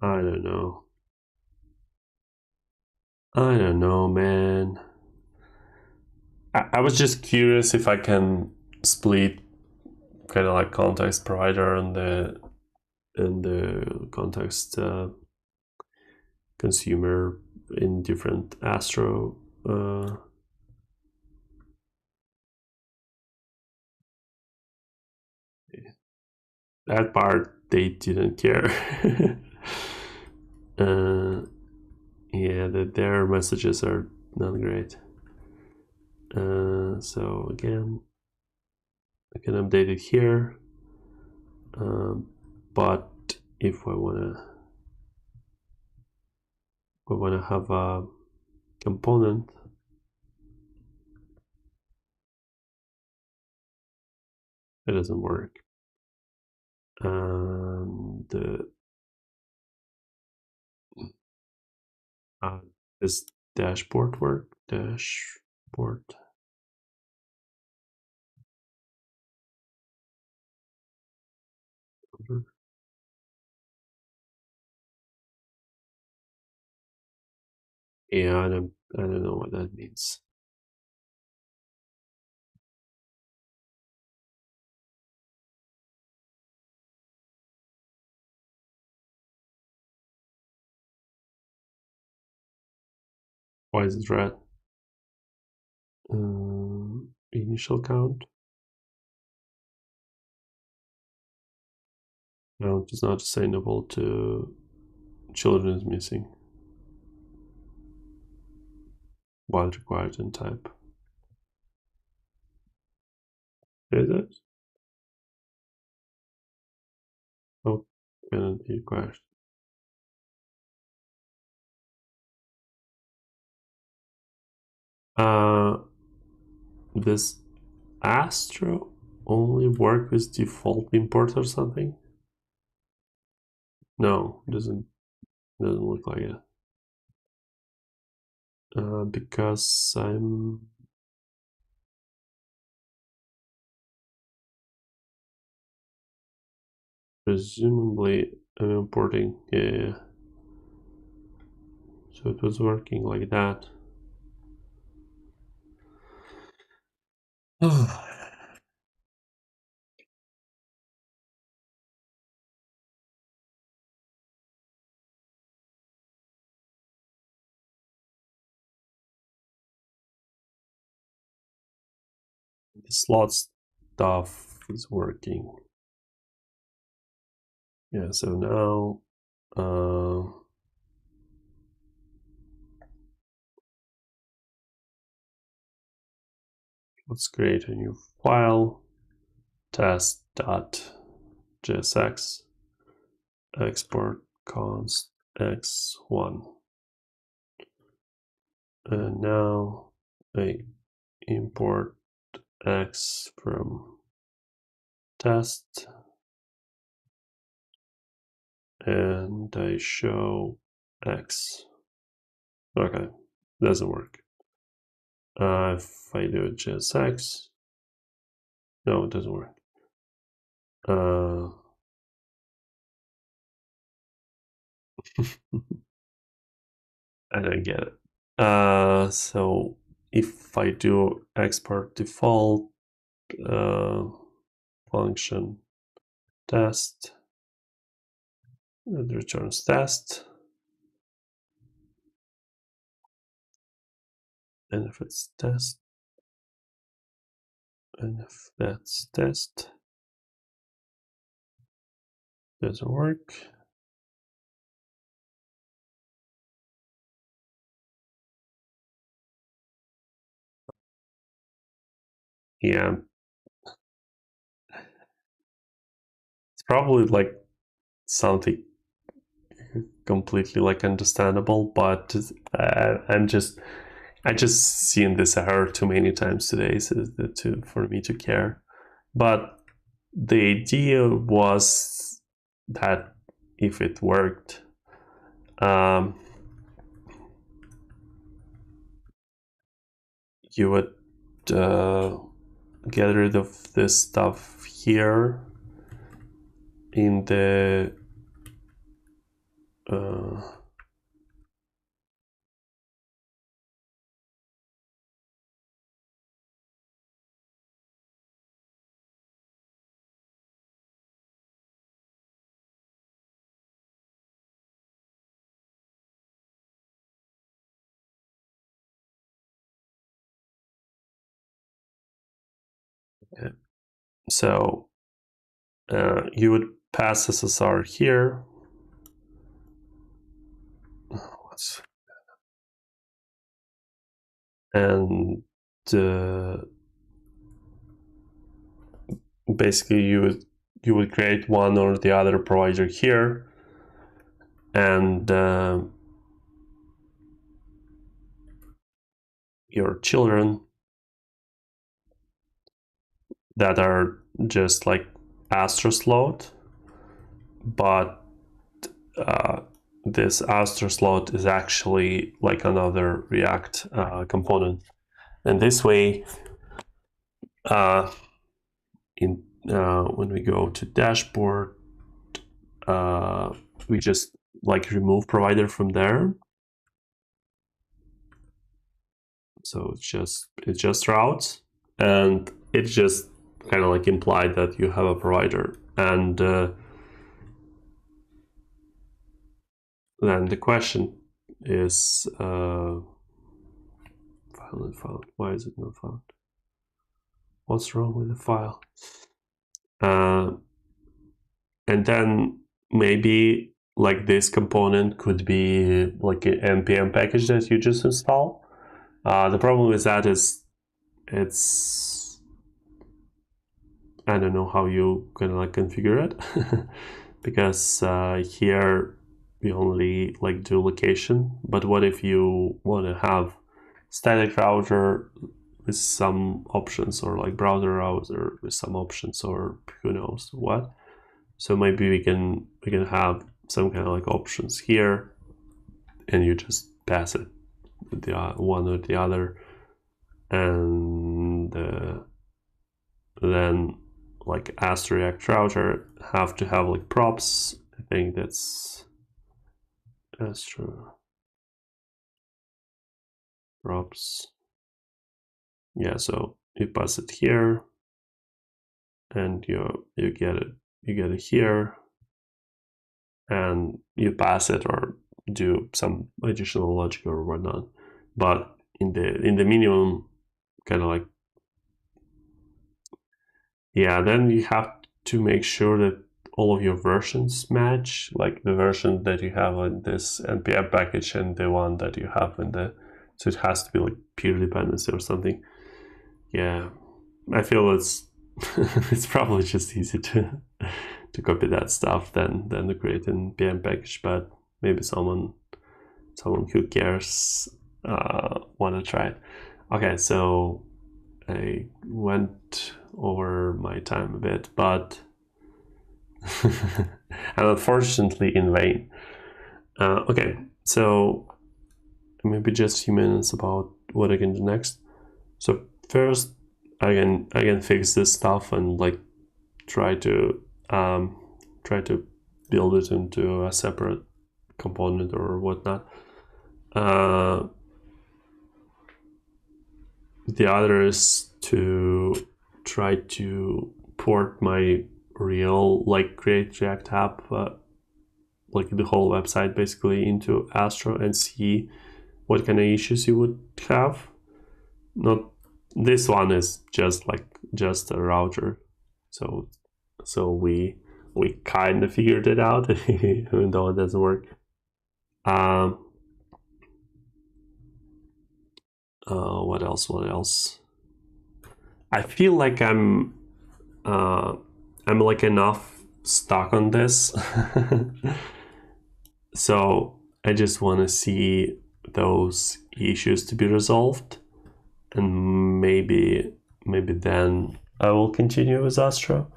[SPEAKER 1] I don't know. I don't know, man. I was just curious if I can split kind of like context provider and the context consumer in different Astro. That part they didn't care. Yeah, their messages are not great. So again, I can update it here. But if I wanna have a component, it doesn't work. And this dashboard work? Dashboard. Yeah, I don't know what that means. Why is it red? Initial count. No, it's not assignable to children is missing. What required in type? Is it? Oh, cannot be required. This Astro only work with default import or something? No, doesn't look like it. Because I'm presumably I'm importing. Yeah. So it was working like that. The slot stuff is working. Yeah, so now let's create a new file, test.jsx, export const x1. And now I import x from test, and I show x. Okay, doesn't work. If I do JSX, no, it doesn't work. I don't get it. So if I do export default function test, it returns test. And if it's test, and if that's test, doesn't work. Yeah, it's probably like something completely like understandable, but I just seen this error too many times today, so for me to care. But the idea was that if it worked, you would get rid of this stuff here in the so you would pass SSR here. And basically you would create one or the other provider here, and your children that are just like Astro slot, but this Astro slot is actually like another React component, and this way when we go to dashboard, we just like remove provider from there, so it just routes, and it just kind of like implied that you have a provider. And then the question is file not found. Why is it not found? What's wrong with the file? And then maybe like this component could be like an npm package that you just install. The problem with that is it's, I don't know how you can like configure it because here we only like do location. But what if you want to have static router with some options, or like browser router with some options, or who knows what? So maybe we can have some kind of like options here, and you just pass it with the one or the other, and then like Astro React router have to have like props. I think that's Astro props. Yeah, so you pass it here, and you get it here, and you pass it or do some additional logic or whatnot. But in the minimum, kind of like, yeah, then you have to make sure that all of your versions match, like the version that you have in this npm package and the one that you have in the, so it has to be like peer dependency or something. Yeah, I feel it's it's probably just easy to copy that stuff than to create in PM package, but maybe someone who cares want to try it. Okay, so I went over my time a bit, but and unfortunately in vain. Okay, so maybe just a few minutes about what I can do next. So first, I can fix this stuff and like try to build it into a separate component or whatnot. The other is to try to port my real like Create React app, like the whole website basically, into Astro and see what kind of issues you would have. Not this one is just a router, so we kind of figured it out, even though it doesn't work. What else? I feel like I'm like enough stuck on this. So I just want to see those issues to be resolved, and maybe then I will continue with Astro.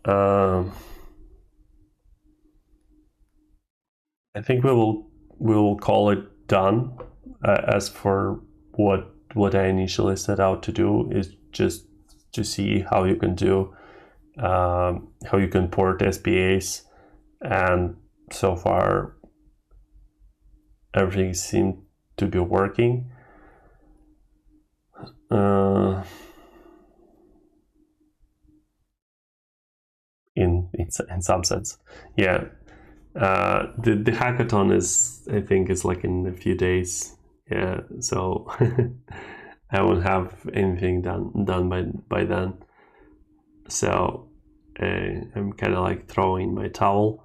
[SPEAKER 1] I think we will call it done. As for what I initially set out to do is just to see how you can do how you can port SPAs, and so far everything seemed to be working. In some sense, yeah. The hackathon is, I think, is like in a few days. Yeah, so I won't have anything done by then. So I'm kind of like throwing my towel.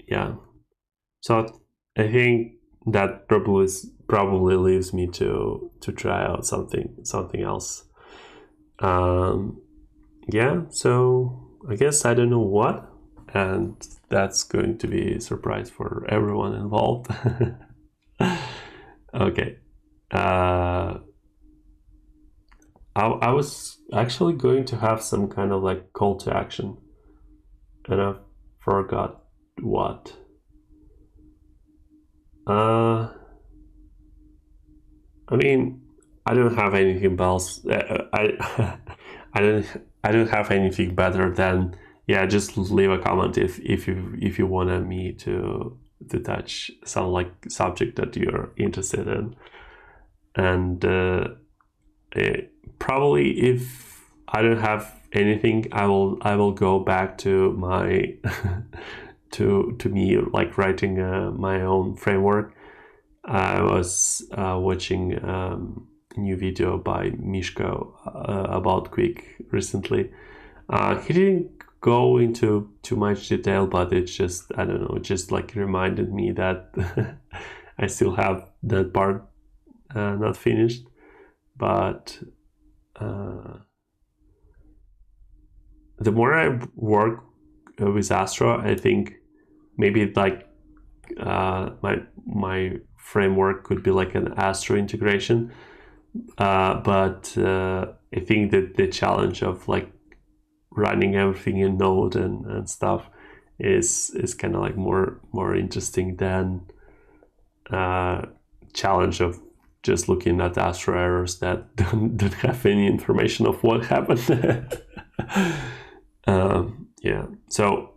[SPEAKER 1] Yeah. So I think that probably leaves me to try out something else. Yeah. So I guess I don't know what, and that's going to be a surprise for everyone involved. Okay. I was actually going to have some kind of like call to action, and I forgot what. I mean, I don't have anything else. I don't have anything better than, yeah, just leave a comment if you wanted me to touch some like subject that you're interested in, and probably if I don't have anything, I will go back to my to me like writing my own framework. I was watching a new video by Mishko about Quick recently. He didn't go into too much detail, but it's just, I don't know, it just like reminded me that I still have that part not finished. But the more I work with Astro, I think maybe like my framework could be like an Astro integration. But I think that the challenge of like running everything in Node and stuff is kind of like more interesting than challenge of just looking at Astro errors that don't have any information of what happened. Yeah, so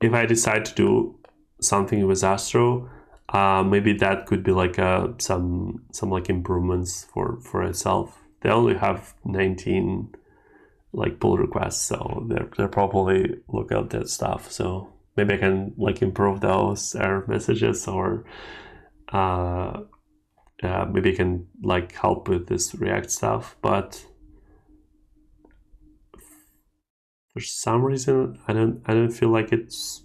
[SPEAKER 1] if I decide to do something with Astro, maybe that could be like some like improvements for itself. They only have 19 like pull requests, so they're probably look at that stuff. So maybe I can like improve those error messages, or maybe I can like help with this React stuff. But for some reason, I don't feel like it's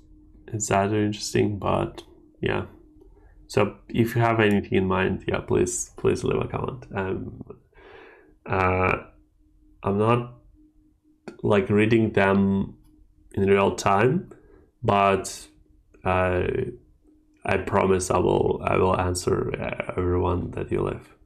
[SPEAKER 1] that interesting. But yeah, So if you have anything in mind, yeah, please leave a comment. I'm not like reading them in real time, but I promise I will answer everyone that you leave.